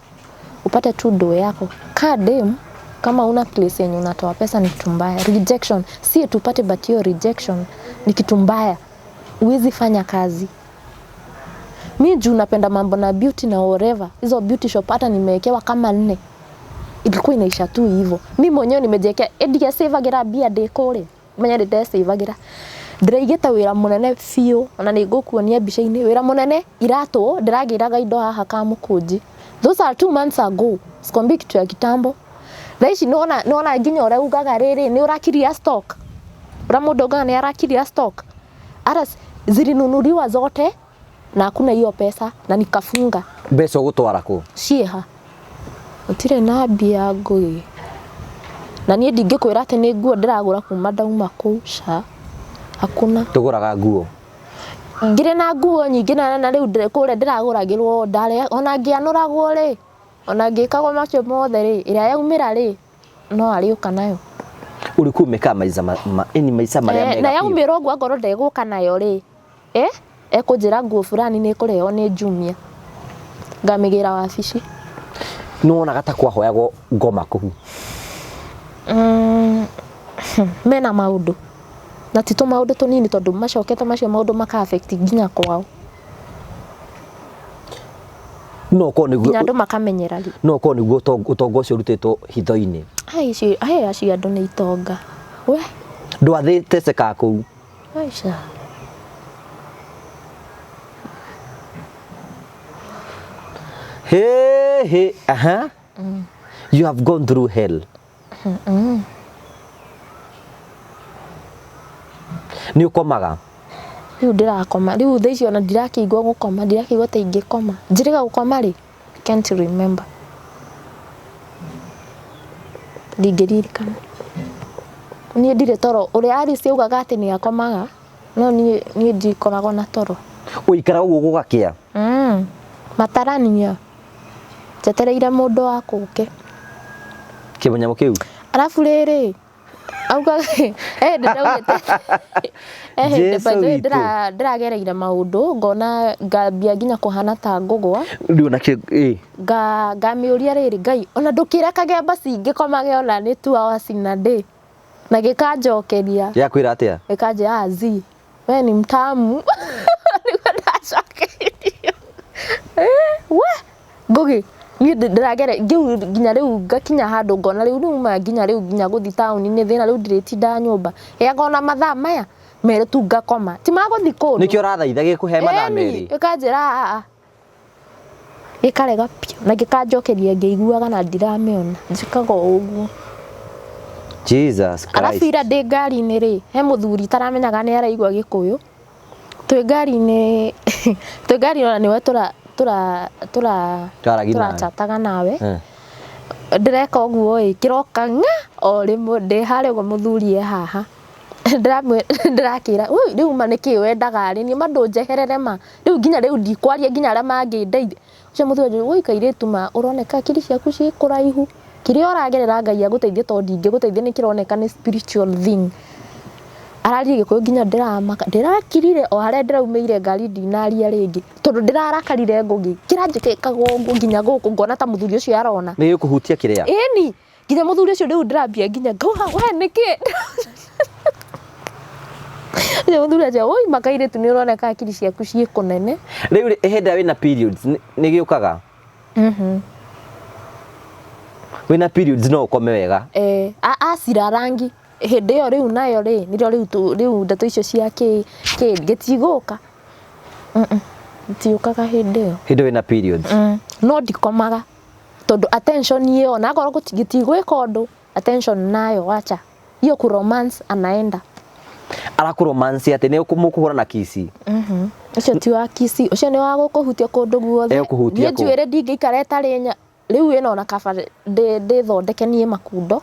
upate tu do yako. Kadem kama una place yenye unatoa pesa ni kitu mbaya. Rejection si tupate but hiyo rejection ni kitu mbaya. Uwezi fanya kazi. Mimi juu napenda mambo na beauty na whatever. Hizo beauty shop hata nimewekewa kama 4. Ilikuwa inaisha tu hivyo. Mimi mwenyewe nimejiwekea edia saveagira bia dekore. Menya ndĩ saveagira. Ndĩraigĩte wĩra mũnene biũ ona nĩ ngũkuonia mbica-inĩ wĩra mũnene iratũ ndĩragĩraga indo haha ka mũkũnji. Those are 2 months ago. Sikwambii kitu ya kitambo. Thaici nona nginya ũrĩa ugaga rĩrĩ nĩ ũrakiria stock. Ura mũndũ ugaga nĩ arakiria stock. Ara zilinunuliwa zote na hakuna hiyo pesa na nikafunga.
Mbeca ũgũtwara kũ?
Cieha. Ũtirĩ na mbia ngũĩ. Na niĩ ndingĩkwĩra atĩ nĩ nguo ndĩragũra kuma ndauma kũu ca. Hakuna.
Tũgũraga nguo.
Ngire na nguo nyingĩ na rĩu kũrĩa ndĩragũragĩrwo ndare ona ngĩanũragwo rĩ ona ngĩkagwo macio mothe rĩ ĩrĩa yaumĩra rĩ no arĩũka nayo.
Ulikuwa umekaa maisha marĩa mega.
Na yaumĩra ũguo ngoro ndegũka nayo rĩ. Ekũnjĩra nguo fulani nĩ kũreo nĩ Jumia. Ngamĩgĩra wabici.
Nĩwonaga ta kwahoyagwo ngoma kũu?
Mena maũndũ. Na ti tũmaũndũ tũnini tondũ macokete macio maũndũ maka affect nginya kwao.
no ko niguo
nginya andu makamenyera ri
no ko niguo utonga ucio rutitwo hitho-ini
ai acio andu ni itonga we
ndwathiteceka kuu
aica
hey you have gone through hell ni ukomaga
riu ndirakoma riu thaa icio ona ndirakĩigua gũkoma ndirakĩigua ta ingĩkoma njĩrĩga gũkoma rĩ can't remember ndingĩririkana niĩ ndirĩ toro ũrĩa Alice augaga atĩ nĩ akomaga no niĩ ndikoragwo na toro
ũikara ũguo gũgakĩa
matarania njetereire mũndũ wa kũngĩ
kĩmũnyamũ kĩu
arabu rĩrĩ augaga ndĩragereire maũndũ ngona ngambia nginya kũhana ta ngũgwa
rĩu nakĩ
ngamĩũria rĩrĩ Ngai ona ndũkĩrekage basi ngĩkomage ona nĩ 2 hours in a day na gĩkanjokeria
yakwĩra atĩa
gĩkanjĩra azi we ni mtamu nĩguo ndacokerio we Ngugi niĩ ndĩragere nginya rĩu ngakinya handũ ngona rĩu numa nginya rĩu nginya gũthi taũni-inĩ thĩna rĩu ndĩrĩtinda nyũmba ngona mathaa maya merĩ tu ngakoma ti magũthi kũndũ
nĩkĩo ũrathaitha gĩkũhe mathaa merĩ
gĩkanjĩra gĩkarega piũ na gĩkanjokeria ngĩiguaga na ndiramĩona njĩkaga ũguo
Jesus Christ
arabu ira ndĩ ngari-inĩ rĩ he mũthuri taramenyaga nĩ araigua Gĩkũyũ twĩ ngari-inĩ ona nĩwe turachataga nawe ndireka ũguo kĩroka o rĩmwe ndĩ harĩa ũguo mũthuri haha ndirakĩra rĩu ma nĩkĩ wendaga rĩ niĩ ma ndũnjeherere ma rĩu nginya rĩu ndikwaria nginya arĩa mangĩndeithia ũcio mũthuri woi kairĩtu ma ũroneka akiri ciaku ciĩ kũraihu kĩrĩa ũragerera Ngai agũteithie tondũ ndingĩgũteithia nĩ kĩroneka nĩ spiritual thing ararire Gĩkũyũ nginya ndirakirire o harĩa ndĩraumĩire ngari ndinaria rĩngĩ tondũ ndĩrarakarire Ngugi kĩranjĩkaga ũguo nginya gũkũ ngona ta mũthuri ũcio arona
nĩ gũkũhutia kĩrĩa
ĩni nginya mũthuri ũcio rĩu ndĩrambia nginya ngauga we nĩkĩ nĩ mũthuri aja oi makairĩtu nĩ ũroneka akiri ciaku ciĩ kũnene
rĩu hĩndĩ wĩna periods nĩ gĩũkaga wĩna periods no ũkome wega
acira rangi hĩndĩ ĩyo rĩu nayo rĩ nĩrĩo rĩu ndeto icio cia gĩtigũka gĩtiũkaga hĩndĩ ĩyo
wĩna periods
no ndikomaga tondũ attention ĩyo na akorwo gĩtigwĩka ũndũ attention nayo wacha hiyo ku romance anaenda
arakũromance atĩ nĩ mũkũhũrana kisi
ũcio ti wa kisi ũcio nĩ wa gũkũhutia kũndũ guothe niĩ njuĩrĩ ndingĩikara ĩtarĩ rĩu ĩno na kaba ndĩthondeke niĩ makundo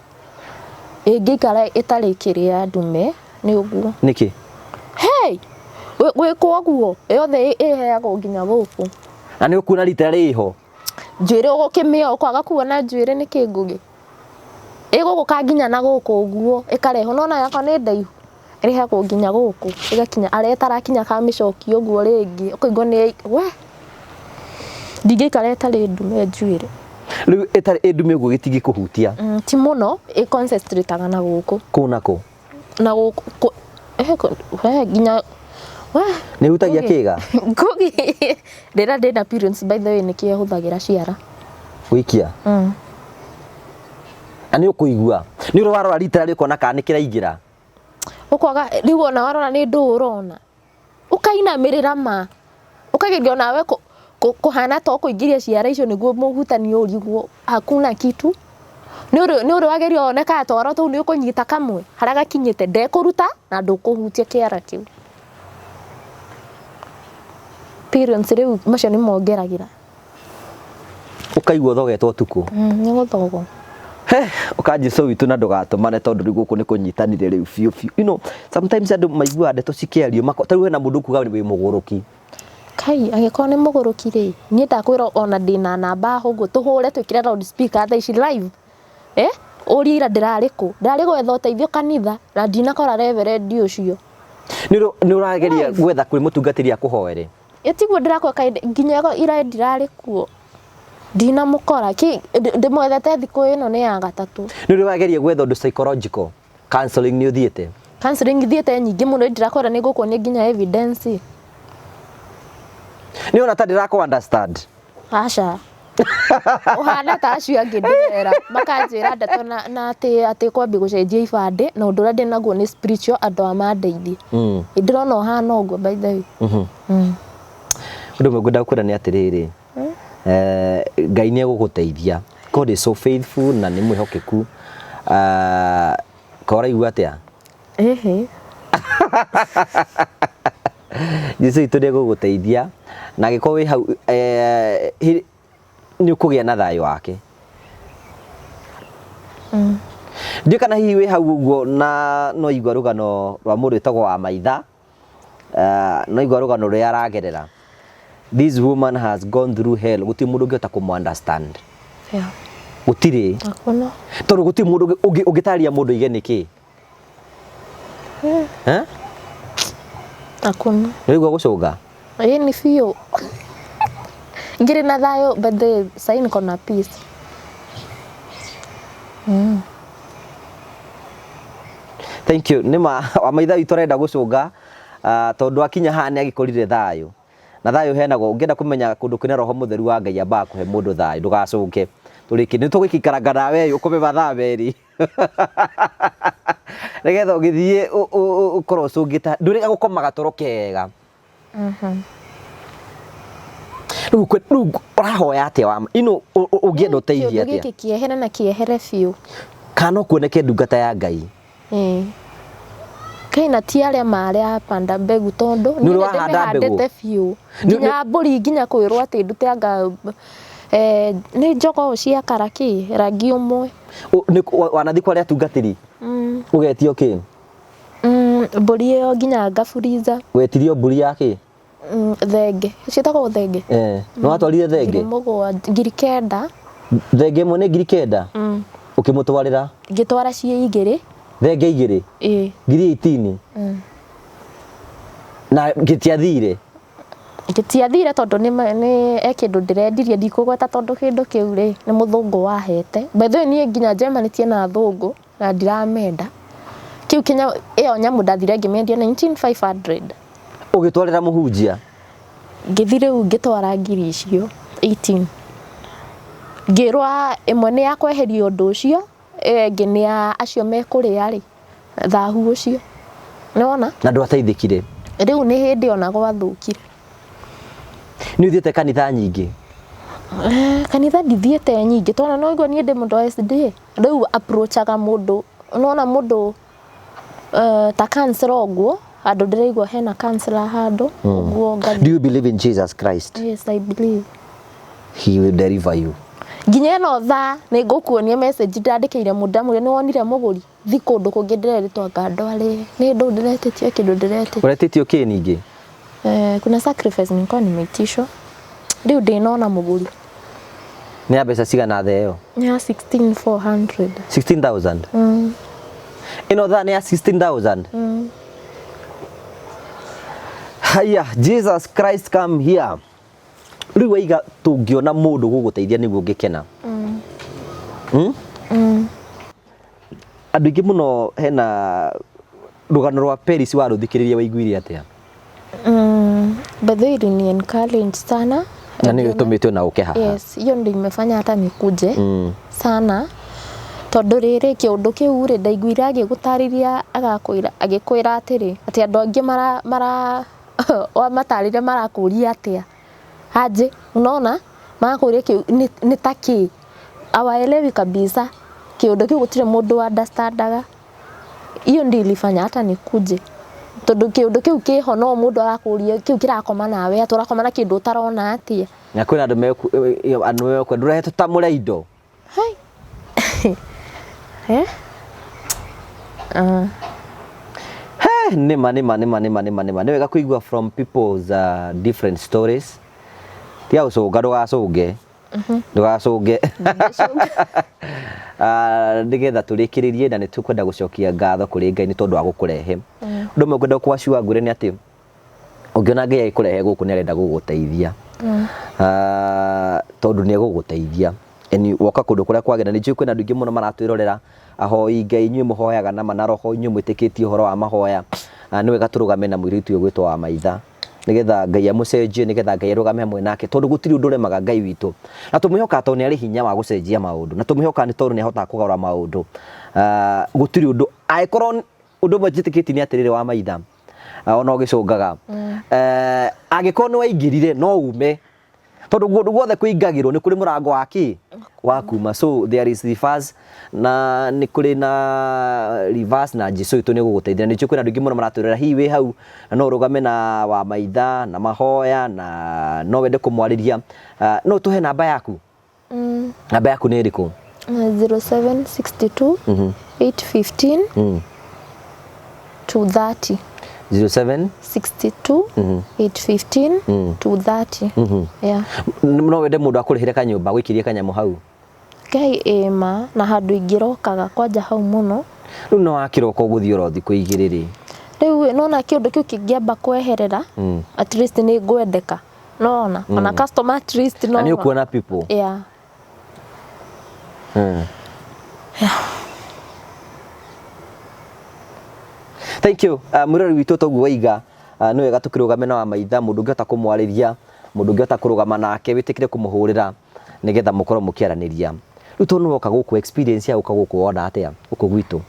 ĩngĩikara ĩtarĩ kĩrĩa ndume nĩ ũguo
nĩkĩ
hey gwĩkwo ũguo yothe ĩheagwo nginya gũkũ
na nĩ ũkuona rita rĩho
njuĩrĩ ũgũkĩmĩo ũkwaga kuona njuĩrĩ nĩkĩ Ngugi ĩgũgũka nginya na gũkũ ũguo ĩkarehwo nona yakwa nĩ ndaihu ĩrehagwo nginya gũkũ ĩgakinya arĩa tarakinya kamĩcoki ũguo rĩngĩ ũkaigua nĩ we ndingĩikara ĩtarĩ ndume njuĩrĩ
rĩu ĩtarĩ ndume ũguo gĩtingĩkũhutia
ti mũno ĩconcentrataga na gũkũ
kũ nako
na gũkũ nginya
nĩ hutagia kĩga
Ngugi rĩrĩa ndĩna periods by the way nĩkĩo hũthagĩra ciara
gũikia na nĩ ũkũigua nĩ ũrwarora rita rĩrĩa ũkona kana nĩ kĩraingĩra
ũkwaga rĩu ona warora nĩ ndũ ũrona ũkainamĩrĩra ma ũkageria nawe kũhana to kũingĩria ciara icio nĩguo mũhutanio ũriguo hakuna kitu nĩ ũrĩ wageria oneka toro tũu nĩ ũkũnyita kamwe harĩa gakinyĩte ndekũruta na ndũkũhutia kĩara kĩu periods rĩu macio nĩ mongeragĩra
ũkaigua thogetwo tukũ
nĩ gũthogwo
ũkanjesu witũ na ndũgatũmane tondũ rĩu gũkũ nĩ kũnyitanire rĩu biũ biũ you know sometimes andũ maiguaga ndeto cikĩario tarĩu hena mũndũ kuga wĩ mũgũrũki
Kai agĩkorwo nĩ mũgũrũki rĩ niĩ ndakwĩra ona ndĩna namba ũguo tũhũre twĩkĩre loud speaker thaa ici live ũria ira ndĩrarĩ kũ ndarĩ gwetha ũteithio kanitha na ndinakora reverend ũcio
nĩ ũrageria gwetha kwĩ mũtungatĩri akũhoere
tiguo ndĩrakweka nginya ira ndirarĩ kuo ndinamũkora ndĩmwethete thikũ ĩno nĩ ya gatatũ
nĩ ũrĩ wageria gwetha ũndũ psychological counseling nĩ ũthiĩte
counseling thiĩte nyingĩ mũno ndirakwĩra nĩ ngũkuonia nginya evidence
nĩ ona ta ndĩrakũ understand
aca uhana ta acio angĩ ndĩrera makanjĩra ndeto na atĩ kwambi gũcenjia ibandĩ na ũndũ ũrĩa ndĩ naguo nĩ spiritual andũ a mandeithie ndĩrona ũhana ũguo by the way
ũndũ ũmwe ngwenda kwĩra nĩ atĩrĩrĩ Ngai nĩ egũgũteithia. God is so faithful na nĩ mwĩhokeku. Koraigua atĩa? Jesu witũ nĩ egũgũteithia na angĩkorwo wĩ hau nĩ ũkũgĩa na thayũ wake. Ndiũ kana hihi wĩ hau ũguo na no igua rũgano rwa mũndũ wĩtagwo wa maitha, no igua rũgano rũrĩa aragerera. This woman has gone through hell. Gũtirĩ mũndũ ũngĩhota kũmũ-understand. Gũtirĩ. Tondũ gũtirĩ mũndũ ũngĩtarĩria mũndũ ige nĩkĩ.
Hakuna.
Nĩgua gũcũnga.
Ni biũ. Ngirĩ na thayũ but the sign niko na peace.
Thank you. Nĩma wa maitha witũ arenda gũcũnga tondũ akinya haha nĩ agĩkorire thayũ. Na thayũ henagwo ũngĩenda kũmenya kũndũ kwĩna roho mũtheru wa Ngai ambaga kũhe mũndũ thayũ ndũgacũnge. Tũrĩkĩ nĩ tũgĩikaranga nawe ũkome mathaa merĩ. Nĩgetha ũgĩthiĩ ũkorwo ũcũngĩte ndũrĩga gũkomaga toro kega. Rĩu ũrahoya atĩa wa ino ũngĩenda ũteithie atĩa?
Gĩkĩ kĩehere na kĩehere biũ.
Kana kuoneke ndungata ya Ngai.
Kaina ti arĩa marĩa panda mbegu tondu
nĩ ndĩmĩhandĩte
biũ nginya mbũri nginya kwĩrwo atĩ ndute anga nĩ njogoo cia karaki rangi ũmwe
wanathi kwa arĩa atungatĩri ũgetio kĩ?
Mbũri ĩyo nginya ngaburiza.
Wetirio mbũri ya kĩ?
Thenge ciĩtagwo thenge.
Nĩ watwarire thenge?
Ngiri kenda.
Thenge ĩmwe nĩ ngiri kenda? Ũkĩmũtwarĩra?
Ngĩtwara ciĩ igĩrĩ.
Thenge igĩrĩ? Ngiri 18? Na gĩtiathire?
Gĩtiathire tondũ nĩ kĩndũ ndĩrendirie ndikũgweta tondũ kĩndũ kĩu rĩ nĩ mũthũngũ wahete. By the way niĩ nginya njemanĩtie na thũngũ na ndiramenda. Kĩu Kenya ĩyo nyamũ ndathire ngĩmendia 19,500.
Ũgĩtwarĩra mũhunjia?
Ngĩthi rĩu ngĩtwara ngiri icio 18. Ngĩrwa ĩmwe nĩ ya kweheria ũndũ ũcio ĩngĩ nĩ ya acio mekũrĩa rĩ thahu ũcio. Nĩwona? Na
ndwateithĩkire?
Rĩu nĩ hĩndĩ ona gwathũkire.
Nĩ ũthiĩte kanitha nyingĩ?
Kanitha ndithiĩte nyingĩ tondũ no igua niĩ ndĩ mũndũ wa SDA. Rĩu approachaga mũndũ unaona mũndũ ta counselor ũguo handũ ndĩraigua hena counselor handũ ũguo ngathi.
Do you believe in Jesus Christ?
Yes, I believe.
He will deliver you.
Nginya ĩno thaa nĩ ngũkuonia message ndandĩkĩire mũndũ amwe nĩ wonire mũgũri thi kũndũ kũngĩ ndĩretwo ngandware nĩ ndũ ndĩretĩtio kĩndũ ndĩretĩtio.
Ũretĩtio kĩ ningĩ?
Kuna sacrifice nilikuwa nimeitishwa. Rĩu ndĩnona mũgũri.
Nĩ ya mbeca cigana thaa ĩyo?
Nĩ ya 16,400.
16,000? Ĩno thaa nĩ ya 16,000? Haya, Jesus Christ come here. Rĩu waiga tũngĩona mũndũ gũgũteithia nĩguo ngĩkena. Andũ aingĩ mũno hena rũgano rwa Paris warũthikĩrĩria waiguire atĩa?
Badhi ni encourage sana.
Na nĩ gĩtũmĩte na ũke haha.
Yes, hiyo ndio imefanya hata nikuje sana. Tondũ rĩrĩ kĩũndũ kĩu rĩ ndaiguire agĩgũtarĩria agĩkwĩra atĩrĩ atĩ andũ angĩ matarĩre marakũria atĩa. Aje unaona marakũria kĩu nĩ ta kĩ awaelewi kabisa kĩũndũ kĩu gũtirĩ mũndũ understandaga. Hiyo ndio ilifanya hata nikuje. Tondũ kĩũndũ kĩu kĩho no mũndũ arakũria kĩu kĩrakoma nawe atũrakoma na kĩndũ ũtarona atĩa.
Na kwĩna andũ mekwendũra tũtamũre indo.
Hai.
Nĩma nĩ wega kũigua from people's different stories. Tia ũcũnga ndũgacũnge. Ndũgacũnge. Nĩgetha tũrĩkĩrĩrie na nĩ tũkwenda gũcokia ngatho kũrĩ Ngai nĩ tondũ wa gũkũrehe. Ũndũ ũmwe ngwenda kwacua ngwĩre nĩ atĩ ũngĩona Ngai agĩkũrehe gũkũ nĩ arenda gũgũteithia. Tondũ nĩ egũgũteithia. Woka kũndũ kũrĩa kwagĩra nĩ njũĩ kwĩna andũ aingĩ mũno maratwĩrorera ahoi Ngai inyuĩ mũhoyaga na mana roho inyuĩ mwĩtĩkĩtie ũhoro wa mahoya. Nĩ wega tũrũgame na mũirĩtu ũyũ gwĩtwo wa maitha nigetha Ngai amucenjie nigetha Ngai arugame hamwe nake tondu gutiri undu remaga Ngai witu na tumuhoka tondu ni ari hinya wa gucenjia maundu na tumuhoka ni tondu ni ahota kugarura maundu gutiri undu aikorwo undu mwajitikiti ni atirire wa maitha ona ugicungaga agikorwo ni waingirire no ume tondu gundu guothe kuingagirwo ni kuri murango waki wa kuma so there is reverse na ni kuri na reverse na Jesu itu ni guguteithia ni kwina ndugi muno maraturira hiwi hau na no rugame na wa maitha na mahoya na no wende kumwariria no tuhe namba yaku namba yaku ni iriku
0762 815 230
0762
815 230 yeah
no wende mundu akurihire kanyumba gwikirie kanyamu hau
Ngai ema na handu ingirokaga kwanja hau muno
riu no akiroko guthii orothi kuigiriri
riu nona kiundu kiu kingiamba kweherera at least ni ngwendeka nona ona customer at least no
ani ukuona people
yeah
Thank you. Murori witu togu waiga no wega tukirugame na wa maitha mundu ngihota kumwariria mundu ngihota kurugama nake witikire kumuhurira nigetha mukorwo mukiaraniria riu tondu woka guku experience ya uka guku wona atia uku gwitu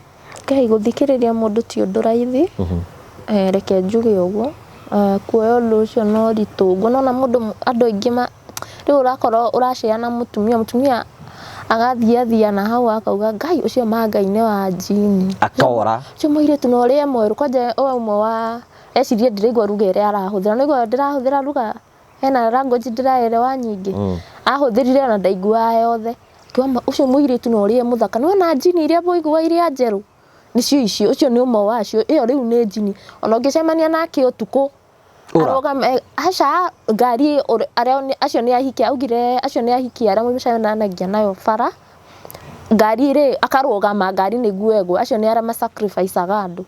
Ngai guthikiriria mundu ti undu raithi reke njuge uguo kuoya undu ucio no ritu ngonona mundu andu aingi riu urakorwo uraciana mutumia agathiathia na hau akauga Ngai ucio Ngai ni wa jini
akora
cio moiretu no ria mweru kwanja o umwe wa ecirie ndiraigua ruga iria arahuthira niguo ndirahuthira ruga hena language ndiraelewa nyingi ahuthirire na ndaigua yothe kiwamba ucio moiretu no ria muthaka no na jini iria boigua iria njeru nicio icio ucio ni umwe wacio iyo riu ni jini ona ungicemania nake utuku arogame aca ngari acio ni ahiki augire acio ni ahiki aria mucemanagia nayo bara ngari ri akarugama ngari niguo egwe acio ni aria ma sacrifice andu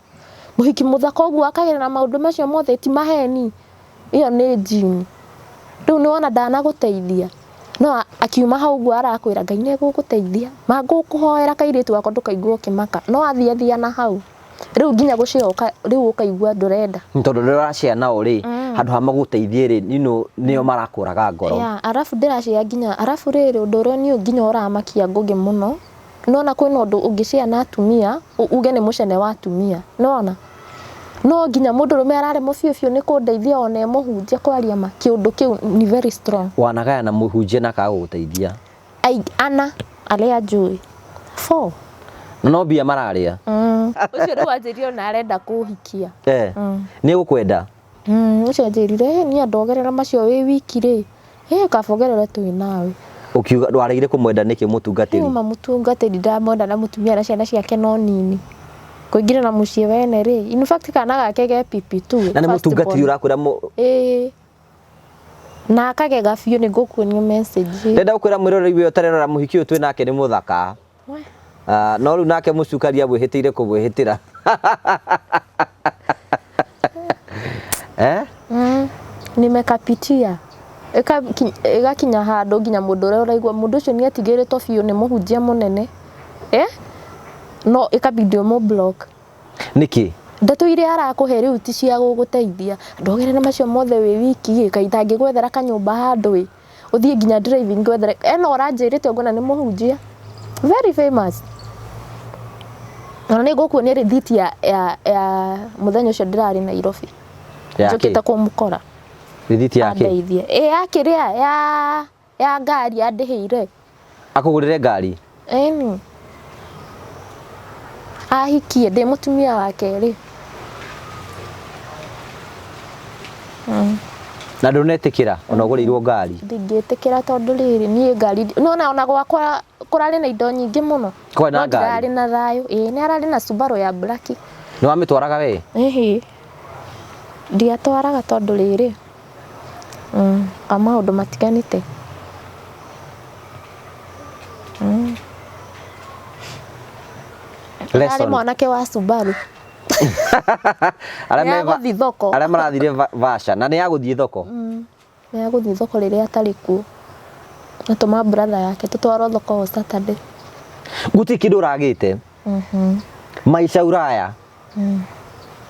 muhiki muthaka uguo akagerera maundu macio mothe ti maheni iyo ni jini riu ni wona ndana guteithia no akiuma hau uguo arakwira Ngai ni guguteithia magukuhoera kairitu gako ndukaigua ukimaka no athiathia na hau riu nginya gucioka riu ukaigua ndurenda
tondu ndiracia nao ri handu ha maguteithie ri nio marakuraga ngoro
arafu ndiracia nginya arafu riri undu uria ni nginya uramakia ngugi muno nona kwina undu ungicia na atumia uge ni mucene wa atumia nona no nginya mundu rume arare mubiubiu ni kundeithia ona muhunjia kwaria ma kiundu kiu ni very strong
wanagaya na muhunjia na kaga guteithia
ana aria njui 4
no bia mararia
ucio riu anjirio na arenda kuhikia
ni gukwenda
ucio anjirire ni andogerera macio wi wiki ri kabogerera twi nawe
ukiuga ndwarigire kumwenda niki mutungatiri
uma mutungatiri ndamonda na mutumia na ciana ciake no nini kuingira na mucie wene ri in fact kana gake ge PP2
na ni mutungatiri urakwira
na akagega biu ni ngukuonia message
ndenda gukwira mwirori wi utarerora muhiki uyu twi nake ni muthaka no riu nake mucukari abwihitire kubwihitira
nimekapitia igakinya handu nginya mundu uria uraigua mundu ucio ni atigiritwo biu ni muhunjia munene no ikabidi mo block
niki
ndeto iria arakuhe riu ti cia guguteithia ndogere na macio mothe wi wiki kaitangi gwethera kanyumba handu uthie nginya driving gwethera eno oranjirite ngona ni muhunjia very famous na ni gukuonia rithiti ya muthenya ucio ndirari Nairobi njokite kumukora
rithiti yake
yake ria ya ngari andihire
akugurire ngari
ahikie ndi mutumia wake ri
na ndunetikira ona ugurirwo ngari
ndingitikira tondu riri nie ngari nona ona gwakwa kurari na indo nyingi muno
kwena ngari
ndari na thayo ni arari na Subaru ya black
ni wamitwaraga we
ndiatwaraga tondu riri kama undu matiganite Ari mwanake wa Subaru aria guthi thoko
aria marathire vasha na ni ya guthie thoko
ni ya guthi thoko riria atari ku atuma brother yake tutwaro thoko Saturday
guti kindu ragite maisha uraya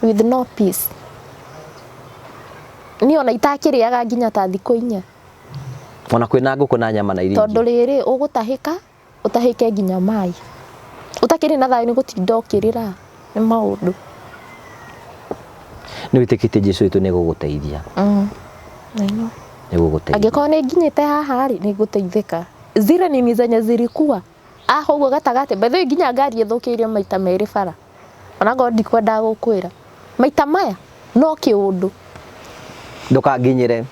with no peace ni ona itakiriaga nginya ta thikũ 4
ona kwina ngũkũ na nyama na irio
tondu riri ugutahika utahike nginya mai utakiri na thayo ni gutinda ukirira ni maundu
ni witikitie Jesu itu ni guguteithia
nino
ni guguteithia
angĩkorwo nĩ nginyĩte haha rĩ nĩ ngũteithĩka zile nini zenye zilikuwa ũguo gatagati bethe nginya ngari ĩthũkĩire maita merĩ bara ona ngo ndikwenda gũkwĩra maita maya no kĩũndũ
ndukanginyire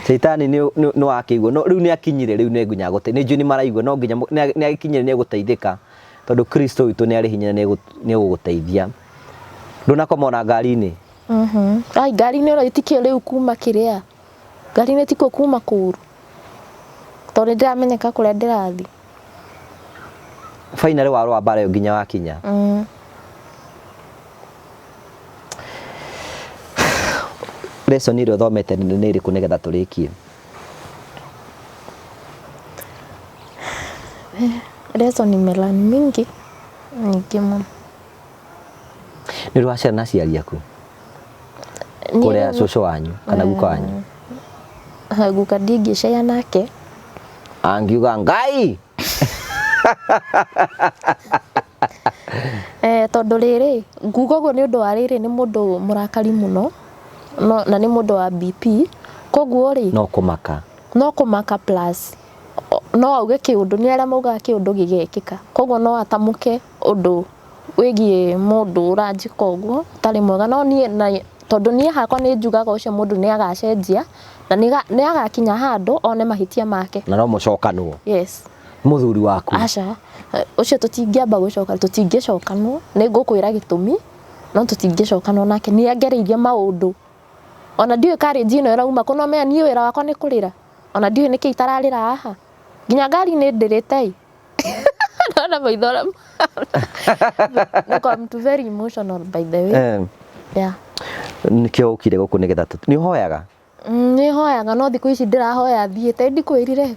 Shaitani no akĩigua no rĩu nĩ akinyire rĩu nĩ nginya gũte nĩ njui nĩ maraigua no nginya nĩ akinyire nĩ gũteithĩka tondũ Kristo witũ nĩ arĩ hinya nĩ gũgũteithia ndunakoma na ngari-inĩ
ai ngari-inĩ ĩno itikio rĩu kuma kĩrĩa ngari-inĩ tiko kuma kũru tondũ ndĩramenyeka kũrĩa ndĩrathiĩ
finally warũa mbara ĩyo nginya wakinya lesson ĩrĩa ũthomete nĩ ĩrĩkũ nĩgetha tũrĩkie
lesson nimelani mingi nyingĩ mũno
nĩ rwacera na aciari aku kũrĩa cũcũ wanyu kana guka wanyu
guka ndingĩcea nake
angiuga Ngai
tondũ rĩrĩ nguga ũguo nĩ ũndũ wa rĩrĩ nĩ mũndũ mũrakari mũno na nĩ mũndũ wa BP koguo rĩ no kũmaka plus no auge kĩũndũ nĩ arĩa maugaga kĩũndũ gĩgekĩka koguo no atamuke ũndũ wĩgiĩ mũndũ ũranjĩka ũguo tarĩ mwega no niĩ tondũ niĩ hakwa nĩ njugaga ũcio mũndũ nĩ agacenjia na nĩ agakinya handũ one mahĩtia make
na no mũcokanwo
yes
mũthuri waku
aca ũcio tũtingĩamba gũcoka tũtingĩcokanwo nĩ ngũkwĩra gĩtũmi no tũtingĩcokanwo nake nĩ angereirie maũndũ ona ndiũĩ courage ĩno ĩrauma kũ no menya niĩ wĩra wakwa nĩ kũrĩra ona ndiũĩ nĩkĩ itararĩra haha nginya ngari-inĩ ndĩrĩte na maitho I'm very emotional by the way yeah
nikio ukire gũkũ nĩgetha nĩ ũhoyaga
nĩ hoyaga no thikũ ici ndĩrahoya thiĩte ndikwĩrire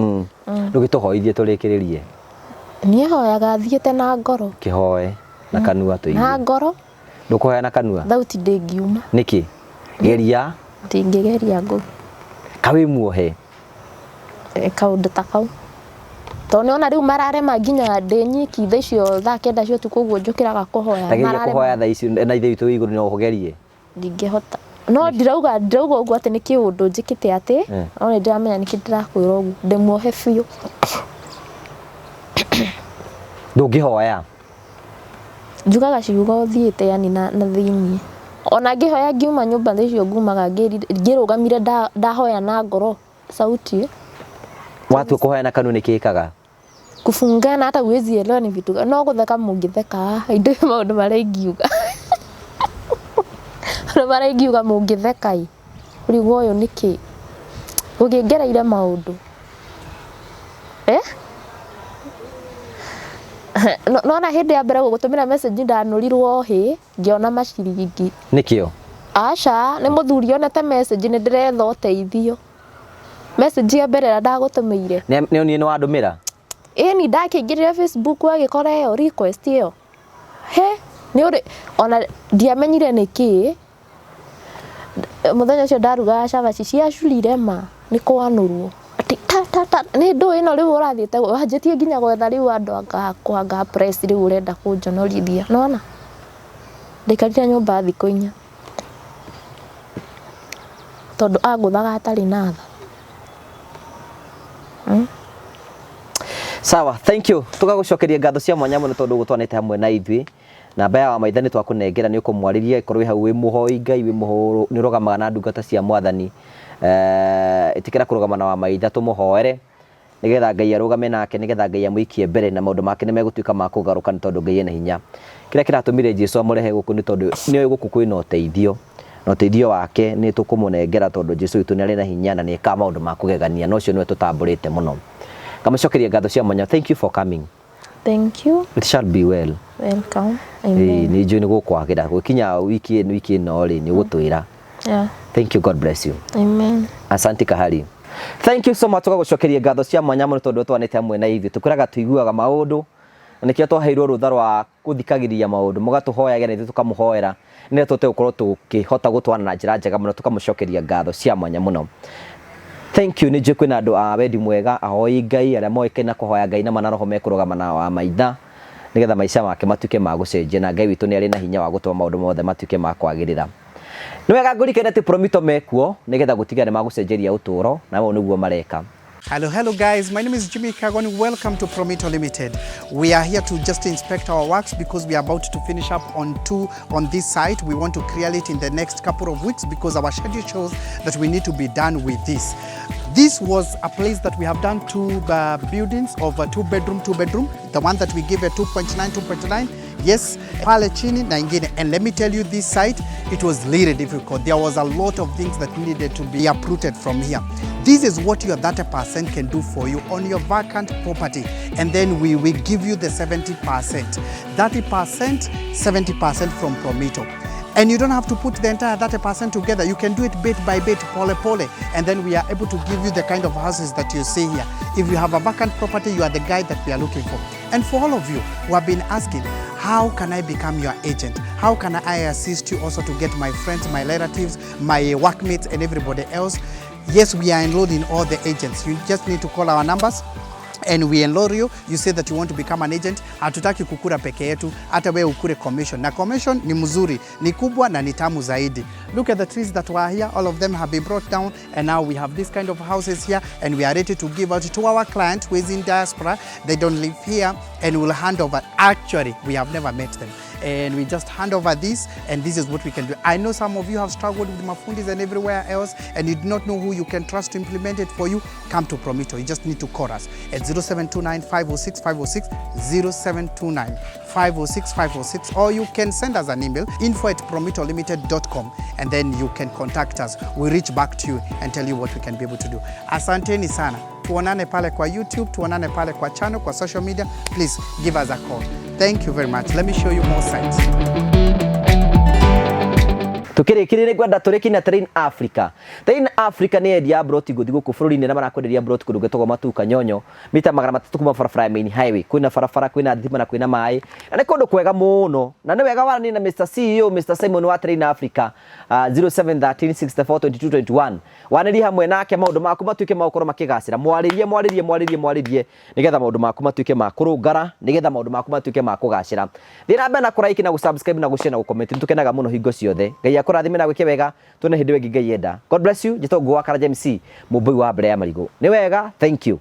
ndũgĩtũhoithie tũrĩkĩrĩrie
niĩ hoyaga thiĩte na ngoro
kĩhoe na kanua tũigue
na ngoro
ndũkũhoya na kanua
thauti ndĩngiuma
nĩkĩ geria
ndingĩgeria ngũ
kawĩ muohe
kaũndũ ta kau tondũ nĩona rĩu mararema nginya ndĩ nyiki thaa icio thaa 9 cia ũtukũ ũguo njũkĩraga kũhoya
mararema kũhoya thaa ici na ithe witũ igũrũ no ũgerie
ndingĩhota no ndirauga ũguo atĩ nĩ kĩũndũ njĩkĩte atĩ no nĩ ndĩramenya nĩkĩ ndĩrakwĩra ũguo ndĩmuohe biũ
ndũngĩhoya
njugaga ciugo thiĩte yani na thĩinĩ ona ngĩhoya ngiuma nyũmba thaa icio ngumaga ngĩrũgamire ndahoya na ngoro sauti
watu kũhoya na kanua nĩkĩkaga
kufungana hata uwezi elewa ni vitu no gũtheka mũngĩtheka indo maũndũ marĩa ingiuga no marĩa ingiuga mũngĩtheka ũrigwo ũyũ nĩkĩ ũngĩngereire maũndũ no na hĩndĩ ya mbere gũgũtũmĩra message ndanurirwo hĩ ngĩona maciringi
nĩkĩo
aca nĩ mũthuri onete message nĩ ndĩretha ũteithio message ya mbere ndagũtũmĩire
nĩ nĩ wandũmĩra
ni ndakĩingĩrire Facebook agĩkora ĩyo request ĩyo nĩ ũrĩ ona ndiamenyire nĩkĩ mũthenya ũcio ndarugaga cabaci ciacurire ma nĩ kwanũrwo atĩ nĩ ndũ ĩno rĩu ũrathiĩte wanjĩtie nginya gwetha rĩu andũ akakwanga press rĩu ũrenda kũnjonorithia nona ndaikarire nyũmba thikũ 4 tondũ agũthaga atarĩ na tha
sawa thank you tugagucokeria ngatho cia mwanya mũno tondũ gũtwanĩte hamwe na ithuĩ namba ya maitha nĩ twakũnengera nĩ ũkũmwarĩria ikorwo hau wĩ mũhoi Ngai wĩ mũhoro nĩ ũrũgamaga na ndungata cia mwathani ĩtĩkĩra kũrũgama na wa maitha tũmũhoere nĩgetha Ngai arũgame nake nĩgetha Ngai amũikie mbere na maũndũ make nĩ megũtuĩka ma kũgarũka nĩ tondũ Ngai ena hinya kĩrĩa kĩratũmire Jesũ amũrehe gũkũ nĩ tondũ nĩ gũkũ kwĩna ũteithio na ũteithio wake nĩ tũkũmũnengera tondũ Jesũ witũ nĩ arĩ na hinya na nĩ eka maũndũ ma kũgegania na ũcio nĩwe tũtambũrĩte mũno Kamacokeria ngatho cia mwanya thank you for coming
thank you
it shall be well
welcome amen
nĩ njũĩ nĩ gũkwagĩra gũkinya wiki ĩno rĩ nĩ gũtwĩra
yeah
thank you God bless you
amen
asante kahari thank you so much tugagucokeria ngatho cia mwanya mũno tondũ twanĩte hamwe na ithuĩ tũkwĩraga tũiguaga maũndũ nikio twaheirwo rutha rwa kuthikagiriria maundu mugatuhoyaga na tukamuhoera nire tote ukorwo tukihota gutwana na njira njega muno tukamucokeria ngatho cia mwanya muno. Thank you. Ni njue kwina andu a wendi mwega ahoi Ngai aria moike na kuhoya Ngai na manaroho mekurugama na wa maitha nigetha maica make matuike ma gucenjia na Ngai witu ni ari na hinya wa gutwa maundu mothe matuike ma kwagirira. Ni wega ngurikene ati Promito mekuo nigetha gutiga ni magucenjeria uturo na wao niguo mareka.
Hello guys, my name is Jimmy Kagoni. Welcome to Promito Limited. We are here to just inspect our works because we are about to finish up on this site. We want to clear it in the next couple of weeks because our schedule shows that we need to be done with this. This was a place that we have done two buildings of a two bedroom. The one that we gave a 2.9. Yes, pale chini na ingine. And let me tell you, this site, it was really difficult. There was a lot of things that needed to be uprooted from here. This is what your 30% can do for you on your vacant property. And then we will give you the 70%. 30%, 70% from Promito. And you don't have to put the entire 30% together. You can do it bit by bit, pole. And then we are able to give you the kind of houses that you see here. If you have a vacant property, you are the guy that we are looking for. And for all of you who have been asking, how can I become your agent? How can I assist you also to get my friends, my relatives, my workmates and everybody else? Yes, we are enrolling all the agents. You just need to call our numbers and we enroll you. You say that you want to become an agent. Hatutaki kukura peke yetu, hata wewe ukure commission. Na commission ni mzuri, ni kubwa na ni tamu zaidi. Look at the trees that were here. All of them have been brought down and now we have this kind of houses here and we are ready to give out to our client who is in diaspora. They don't live here and we'll hand over. Actually, we have never met them. And we just hand over this and this is what we can do. I know some of you have struggled with Mafundis and everywhere else and you do not know who you can trust to implement it for you. Come to Promito. You just need to call us at 0729 506 506 0729 506 506 or you can send us an email info@promitolimited.com and then you can contact us. We reach back to you and tell you what we can be able to do. Asanteni sana. Tuonane pale kwa YouTube, tuonane pale kwa channel, kwa social media. Please give us a call. Thank you very much. Let me show you more sites.
Tukirikirire gwenda turikina Train Africa. Train Africa ni endia broti guthi guku bururi-ini na marakwenderia broti kundu getagwo Matuka Nyonyo mita 300 kuma barabara main highway. Kwina barabara, kwina thitima na kwina mai. Na ni kundu kwega muno. Na ni wega warani na Mr. CEO Mr. Simon wa Train Africa 0713642221. Waniri hamwe nake maundu maku matuike maukoro makigacira. Mwaririe nigetha maundu maku matuike makurungara, nigetha maundu maku matuike makugacira. Thira mbere na kuraiki na gusubscribe na gushare na gucomment. Tukenaga muno hingo ciothe. Ngai akurathime na gwike wega. Tuone hindi wengi Ngai enda. God bless you. Jitogwo wa Karaja MC mubui wa mbere ya marigo. Ni wega. Thank you.